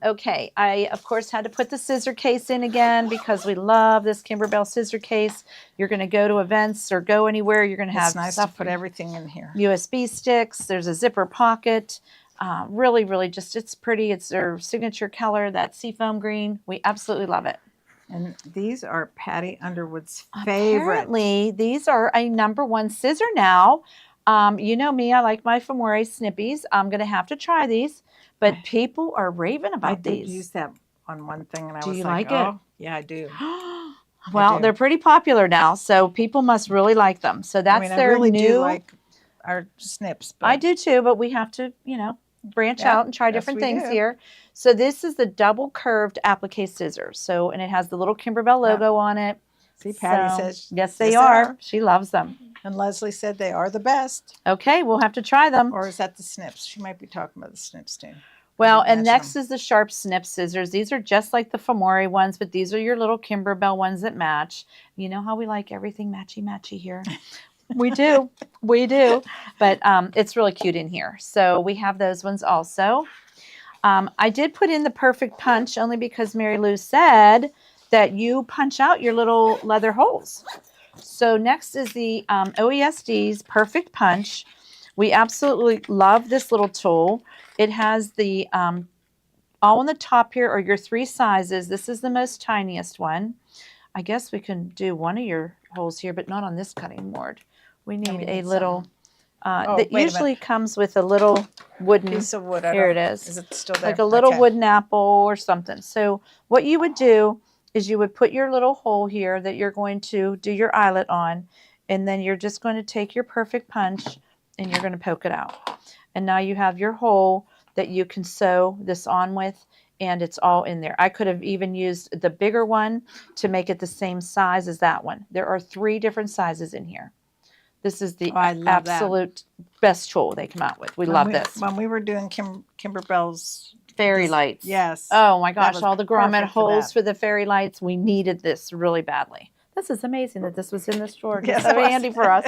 Okay, I of course had to put the scissor case in again because we love this Kimberbell scissor case. You're going to go to events or go anywhere, you're going to have It's nice to stuff, put everything in here. USB sticks. There's a zipper pocket. Really, really just, it's pretty. It's their signature color, that seafoam green. We absolutely love it. And these are Patty Underwood's favorite. Apparently, these are a #1 scissor now. You know me, I like my Famore Snippies. I'm going to have to try these, but people are raving I about did these. use that on one thing, and I Do was you like, like it? oh, yeah, I do. Well, do. they're pretty popular now, so people must really like them. So that's I mean, I their really new. do like our snips. But I do too, but we have to, branch Yep, out and try yes, different we things do. here. So this is the double curved applique scissors. So, and it has the little Kimberbell Yep. logo on it. See, Patty So, says, yes, they yes, are. She loves them. And Leslie said they are the best. Okay, we'll have to try them. Or is that the snips? She might be talking about the snips too. Well, didn't and mention next them. is the sharp snip scissors. These are just like the Famore ones, but these are your little Kimberbell ones that match. You know how we like everything matchy-matchy here. We do. We do. But it's really cute in here. So we have those ones also. I did put in the perfect punch only because Mary Lou said that you punch out your little leather holes. So next is the OESD's Perfect Punch. We absolutely love this little tool. It has the all on the top here are your 3 sizes. This is the most tiniest one. I guess we can do one of your holes here, but not on this cutting board. We need a little, that wait a usually comes with a little wooden, piece of wood. here it is. Is it still there? Like a little Okay. wooden apple or something. So what you would do is you would put your little hole here that you're going to do your eyelet on, and then you're just going to take your perfect punch and you're going to poke it out. And now you have your hole that you can sew this on with, and it's all in there. I could have even used the bigger one to make it the same size as that one. There are 3 different sizes in here. This is the I love that. absolute best tool they come out with. We love this. When we were doing Kimberbell's Fairy lights. Yes. Oh my that gosh, was all the grommet perfect for holes that. for the fairy lights. We needed this really badly. This is amazing that this was in the store. It's Yes, so it was. handy for us.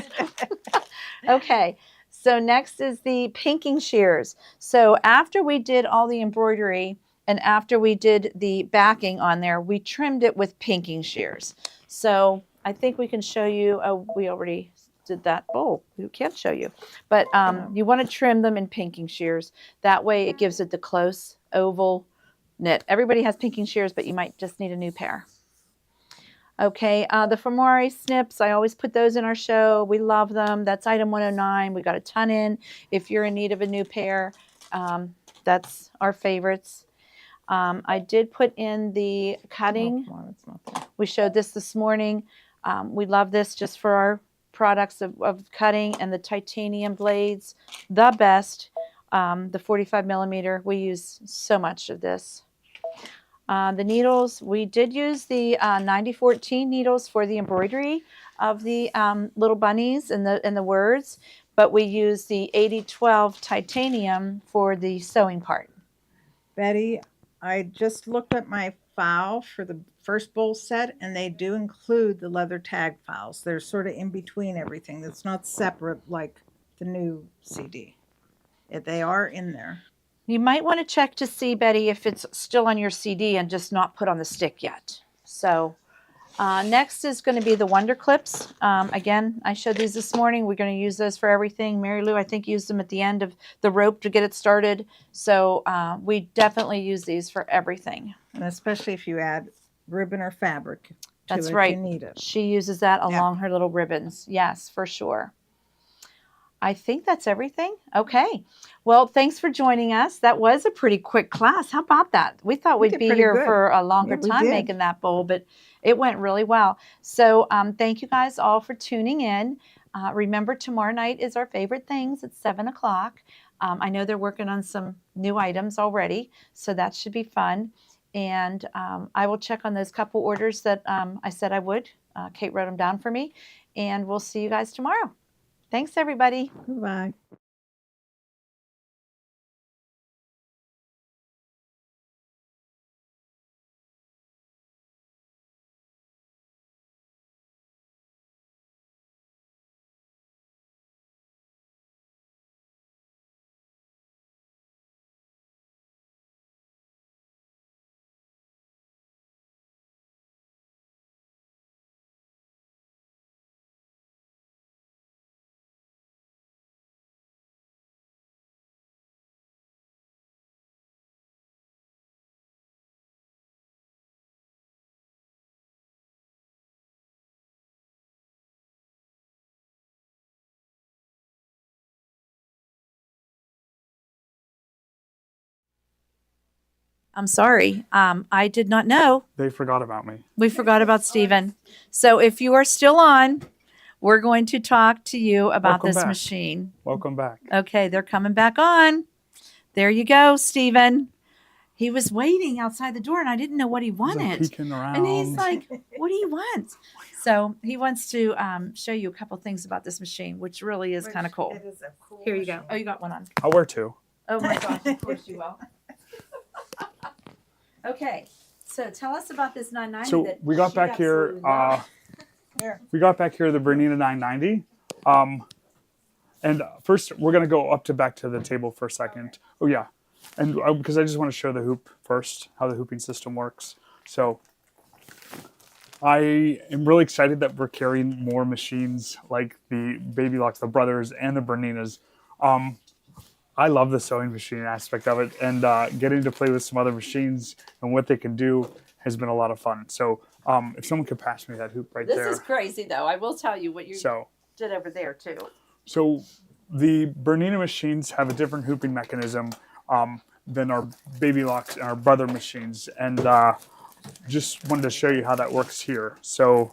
Okay, so next is the pinking shears. So after we did all the embroidery and after we did the backing on there, we trimmed it with pinking shears. So I think we can show you, oh, we already did that. Oh, we can't show you. But you want to trim them in pinking shears. That way it gives it the close oval knit. Everybody has pinking shears, but you might just need a new pair. Okay, the Famore snips, I always put those in our show. We love them. That's item 109. We got a ton in. If you're in need of a new pair, that's our favorites. I did put in the cutting. Oh, it's not there. We showed this morning. We love this just for our products of cutting, and the titanium blades, the best. The 45 millimeter, we use so much of this. The needles, we did use the 9014 needles for the embroidery of the little bunnies and the words, but we use the 8012 titanium for the sewing part. Betty, I just looked at my file for the first bowl set, and they do include the leather tag files. They're sort of in between everything. It's not separate like the new CD. They are in there. You might want to check to see, Betty, if it's still on your CD and just not put on the stick yet. So next is going to be the Wonder Clips. Again, I showed these this morning. We're going to use those for everything. Mary Lou, I think, used them at the end of the rope to get it started. So we definitely use these for everything. And especially if you add ribbon or fabric to That's it, right. you need it. She uses that along her little ribbons. Yes, for sure. I think that's everything. Okay. Well, thanks for joining us. That was a pretty quick class. How about that? We thought We we'd did be pretty here good. for a longer Yeah, we time did. making that bowl, but it went really well. So thank you guys all for tuning in. Remember, tomorrow night is our favorite things at 7 o'clock. I know they're working on some new items already, so that should be fun. And I will check on those couple orders that I said I would. Kate wrote them down for me. And we'll see you guys tomorrow. Thanks, everybody. Bye. I'm sorry. I did not know. They forgot about me. We forgot about Stephen. So if you are still on, we're going to talk to you about Welcome this back. machine. Welcome back. Okay, they're coming back on. There you go, Stephen. He was waiting outside the door and I didn't know what he He's like wanted. peeking around. And he's like, what do you want? So he wants to show you a couple things about this machine, which really is kind of cool. It is a cool Here you go. machine. Oh, you got one on. I'll wear two. Oh my gosh, of course you will. Okay, so tell us about this 990. So that we got she back here. absolutely loves. Here. We got back here the Bernina 990. And first we're gonna go back to the table for a second. Oh yeah, and because I just want to show the hoop first, how the hooping system works. So I am really excited that we're carrying more machines like the Baby Locks, the Brothers, and the Berninas. I love the sewing machine aspect of it, and getting to play with some other machines and what they can do has been a lot of fun. So if someone could pass me that hoop right This there. is crazy, though. I will tell you what you So did over there, too. So the Bernina machines have a different hooping mechanism than our Baby Locks and our Brother machines, and just wanted to show you how that works here. So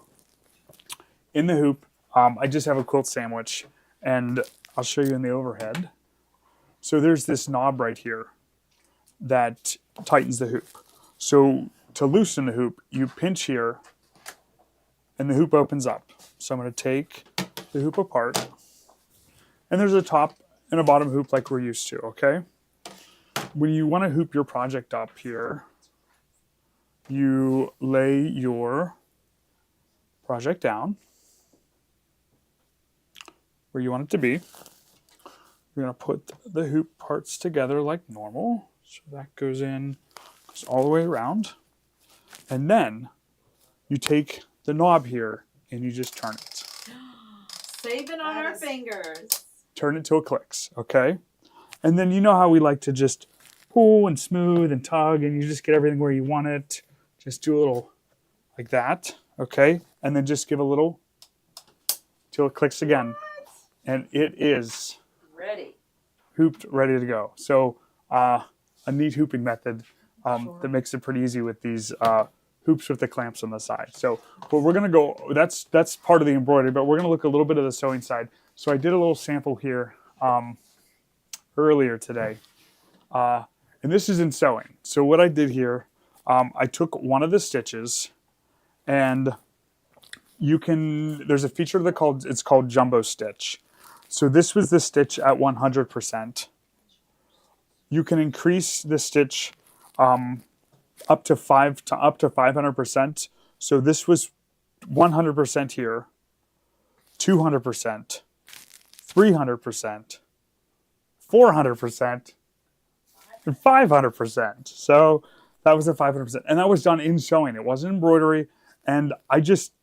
in the hoop, I just have a quilt sandwich, and I'll show you in the overhead. So there's this knob right here that tightens the hoop. So to loosen the hoop, you pinch here, and the hoop opens up. So I'm going to take the hoop apart. And there's a top and a bottom hoop like we're used to, okay? When you want to hoop your project up here, you lay your project down where you want it to be. You're going to put the hoop parts together like normal. So that goes all the way around. And then you take the knob here and you just turn it. Saving on our fingers. Turn it till it clicks, okay? And then you know how we like to just pull and smooth and tug and you just get everything where you want it. Just do a little like that, okay? And then just give a little till it clicks again. And it is Ready. hooped, ready to go. So a neat hooping method that makes it pretty easy with these hoops with the clamps on the side. So but we're gonna go, that's part of the embroidery, but we're gonna look a little bit of the sewing side. So I did a little sample here earlier today. And this is in sewing. So what I did here, I took one of the stitches and there's a feature it's called jumbo stitch. So this was the stitch at 100%. You can increase the stitch up to 500%. So this was 100% here, 200%, 300%, 400%, and 500%. So that was a 500%. And that was done in sewing. It wasn't embroidery. And I just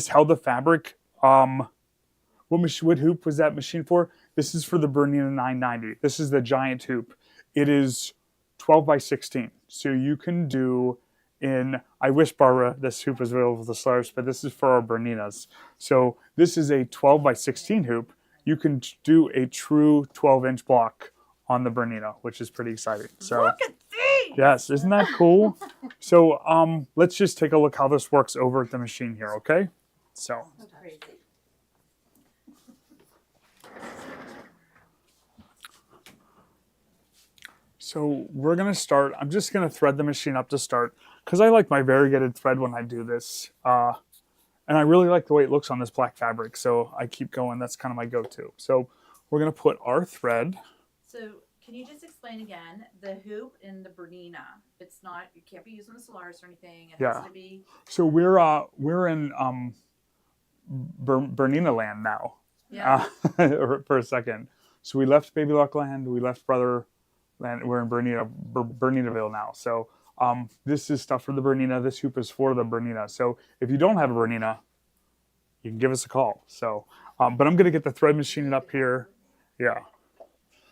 held the fabric. What hoop was that machine for? This is for the Bernina 990. This is the giant hoop. It is 12 by 16. So you can do I wish, Barbara, this hoop was available for the Slayers, but this is for our Berninas. So this is a 12 by 16 hoop. You can do a true 12-inch block on the Bernina, which is pretty exciting. So Look at these! yes, isn't that cool? So let's just take a look how this works over at the machine here, okay? So Crazy. So we're gonna start, I'm just gonna thread the machine up to start because I like my variegated thread when I do this. And I really like the way it looks on this black fabric. So I keep going, that's kind of my go-to. So we're gonna put our thread. So can you just explain again the hoop in the Bernina? It's not, you can't be using the Solaris or anything. It Yeah. has to be. So we're in Bernina land now. Yeah. For a second. So we left Baby Lock land, we left Brother land, we're in Berninaville now. So this is stuff for the Bernina. This hoop is for the Bernina. So if you don't have a Bernina, you can give us a call. So, but I'm going to get the thread machine up here. Yeah.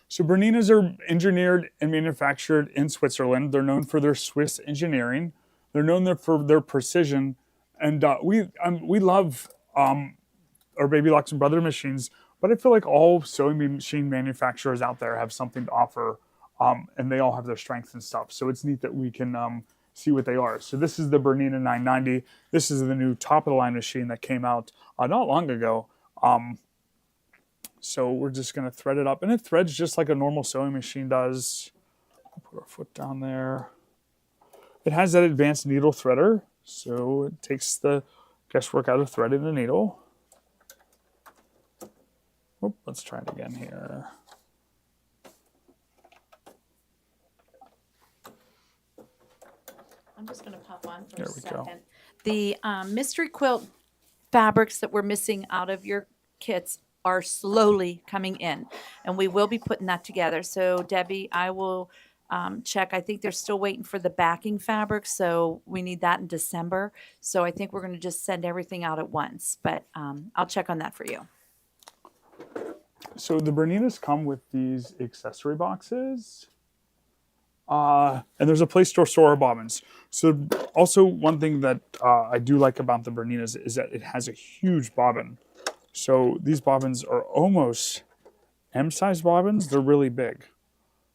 So Berninas are engineered and manufactured in Switzerland. They're known for their Swiss engineering. They're known for their precision. And we love our Baby Locks and Brother machines, but I feel like all sewing machine manufacturers out there have something to offer and they all have their strengths and stuff. So it's neat that we can see what they are. So this is the Bernina 990. This is the new top of the line machine that came out not long ago. So we're just going to thread it up, and it threads just like a normal sewing machine does. Put our foot down there. It has that advanced needle threader, so it takes the guesswork out of threading the needle. Oh, let's try it again here. I'm just going to pop on for There a we go. second. The mystery quilt fabrics that we're missing out of your kits are slowly coming in, and we will be putting that together. So Debbie, I will check. I think they're still waiting for the backing fabric, so we need that in December. So I think we're going to just send everything out at once, but I'll check on that for you. So the Berninas come with these accessory boxes. And there's a place to store our bobbins. So also one thing that I do like about the Berninas is that it has a huge bobbin. So these bobbins are almost M-sized bobbins. They're really big.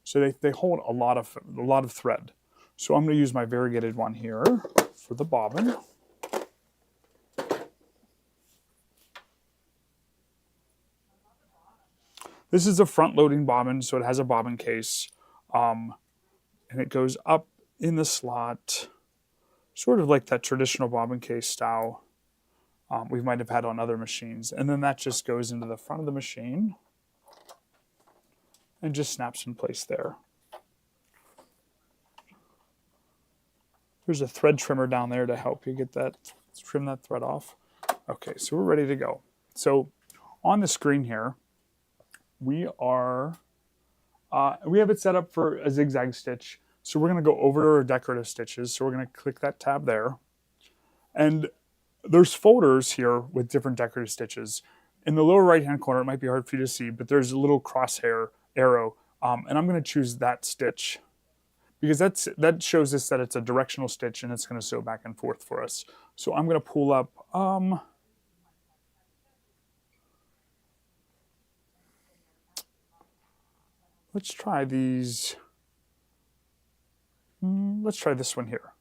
So they hold a lot of thread. So I'm going to use my variegated one here for the bobbin. This is a front-loading bobbin, so it has a bobbin case. And it goes up in the slot, sort of like that traditional bobbin case style we might have had on other machines. And then that just goes into the front of the machine and just snaps in place there. There's a thread trimmer down there to help you get that, trim that thread off. Okay, so we're ready to go. So on the screen here, we have it set up for a zigzag stitch. So we're going to go over to our decorative stitches. So we're going to click that tab there. And there's folders here with different decorative stitches. In the lower right-hand corner, it might be hard for you to see, but there's a little crosshair arrow. And I'm going to choose that stitch because that shows us that it's a directional stitch and it's going to sew back and forth for us. So I'm going to pull up, let's try these. Let's try this one here.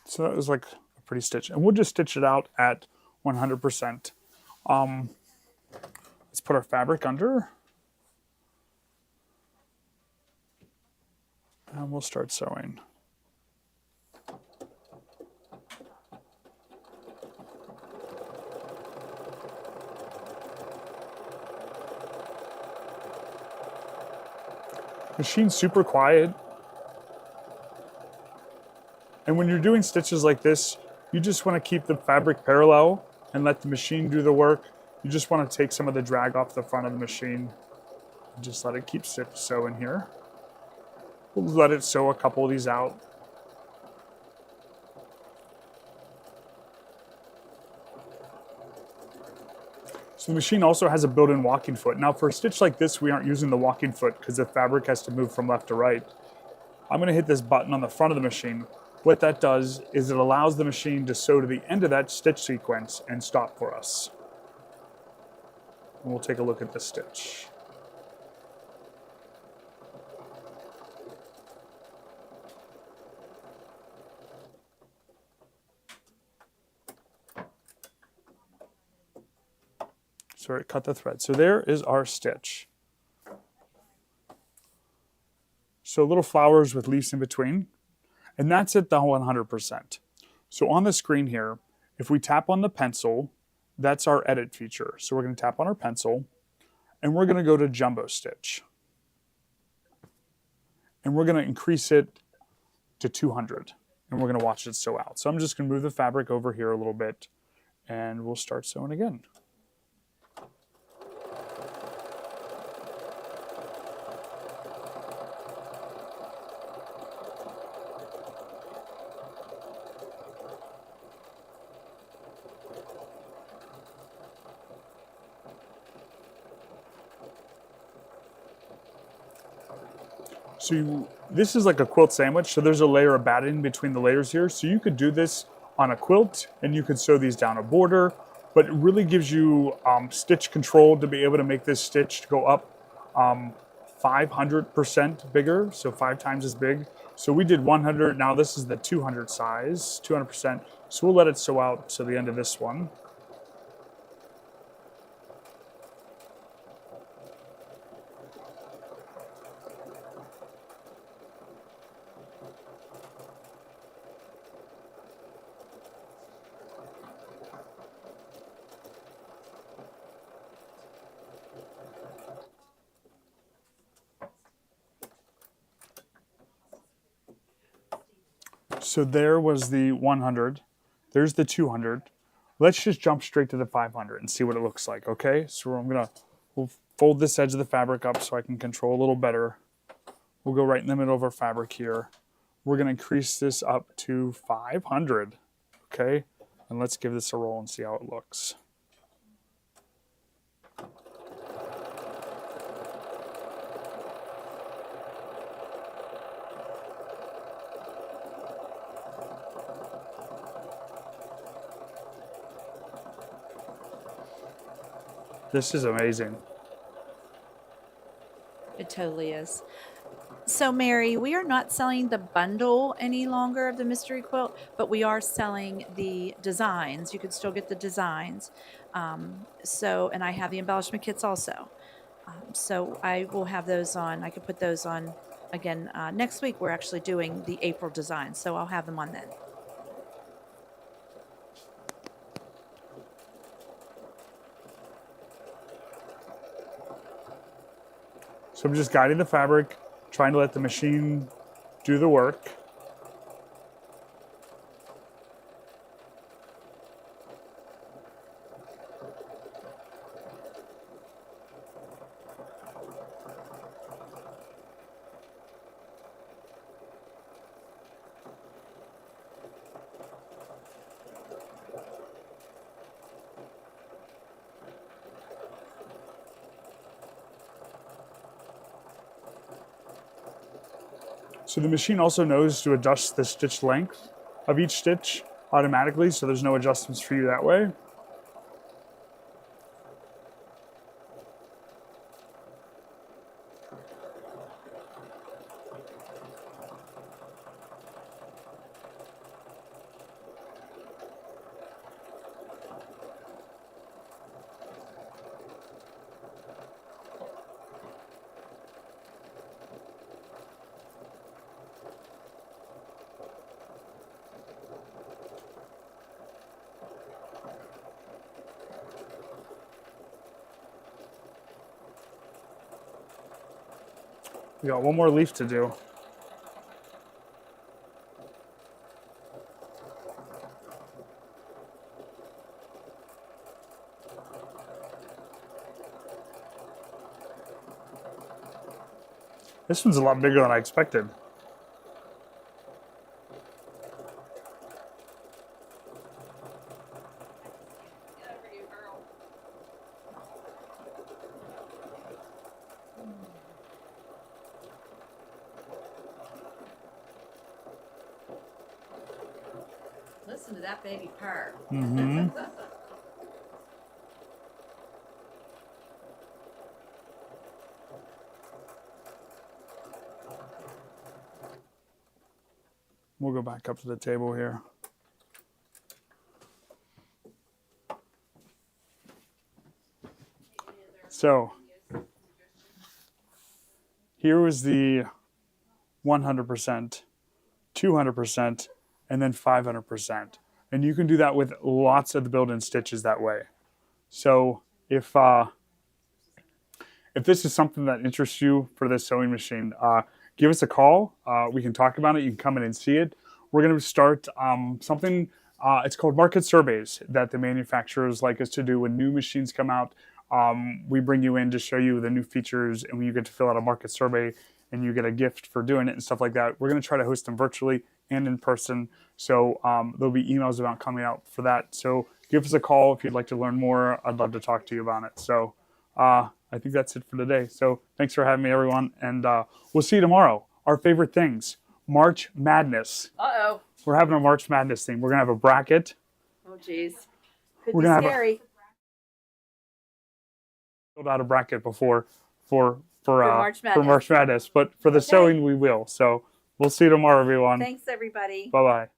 So that was like a pretty stitch. And we'll just stitch it out at 100%. Let's put our fabric under. And we'll start sewing. Machine's super quiet. And when you're doing stitches like this, you just want to keep the fabric parallel and let the machine do the work. You just want to take some of the drag off the front of the machine and just let it keep sewing here. We'll let it sew a couple of these out. So the machine also has a built-in walking foot. Now for a stitch like this, we aren't using the walking foot because the fabric has to move from left to right. I'm going to hit this button on the front of the machine. What that does is it allows the machine to sew to the end of that stitch sequence and stop for us. And we'll take a look at this stitch. So it cut the thread. So there is our stitch. So little flowers with leaves in between. And that's at the 100%. So on the screen here, if we tap on the pencil, that's our edit feature. So we're going to tap on our pencil and we're going to go to jumbo stitch. And we're going to increase it to 200 and we're going to watch it sew out. So I'm just going to move the fabric over here a little bit and we'll start sewing again. So this is like a quilt sandwich, so there's a layer of batting between the layers here. So you could do this on a quilt and you could sew these down a border, but it really gives you stitch control to be able to make this stitch go up 500% bigger, so 5 times as big. So we did 100. Now this is the 200 size, 200%. So we'll let it sew out to the end of this one. So there was the 100. There's the 200. Let's just jump straight to the 500 and see what it looks like, okay? So we'll fold this edge of the fabric up so I can control a little better. We'll go right in the middle of our fabric here. We're gonna increase this up to 500, okay? And let's give this a roll and see how it looks. This is amazing. It totally is. So, Mary, we are not selling the bundle any longer of the mystery quilt, but we are selling the designs. You can still get the designs. And I have the embellishment kits also. So I will have those on. I could put those on again next week. We're actually doing the April designs, so I'll have them on then. So I'm just guiding the fabric, trying to let the machine do the work. So the machine also knows to adjust the stitch length of each stitch automatically, so there's no adjustments for you that way. We got one more leaf to do. This one's a lot bigger than I expected. Listen to that baby purr. Mm-hmm. We'll go back up to the table here. So here was the 100%, 200%, and then 500%. And you can do that with lots of the built-in stitches that way. So if this is something that interests you for this sewing machine, give us a call. We can talk about it. You can come in and see it. We're going to start something, it's called market surveys that the manufacturers like us to do when new machines come out. We bring you in to show you the new features, and you get to fill out a market survey and you get a gift for doing it and stuff like that. We're going to try to host them virtually and in person. So there'll be emails about coming out for that. So give us a call if you'd like to learn more. I'd love to talk to you about it. So I think that's it for today. So thanks for having me, everyone. And we'll see you tomorrow. Our favorite things, March Madness. Uh-oh. We're having a March Madness thing. We're going to have a bracket. Oh, geez. Could We're be gonna have scary. Filled out a bracket before for for March Madness. March Madness, but for the Okay. sewing we will. So we'll see you tomorrow, everyone. Thanks, everybody. Bye bye.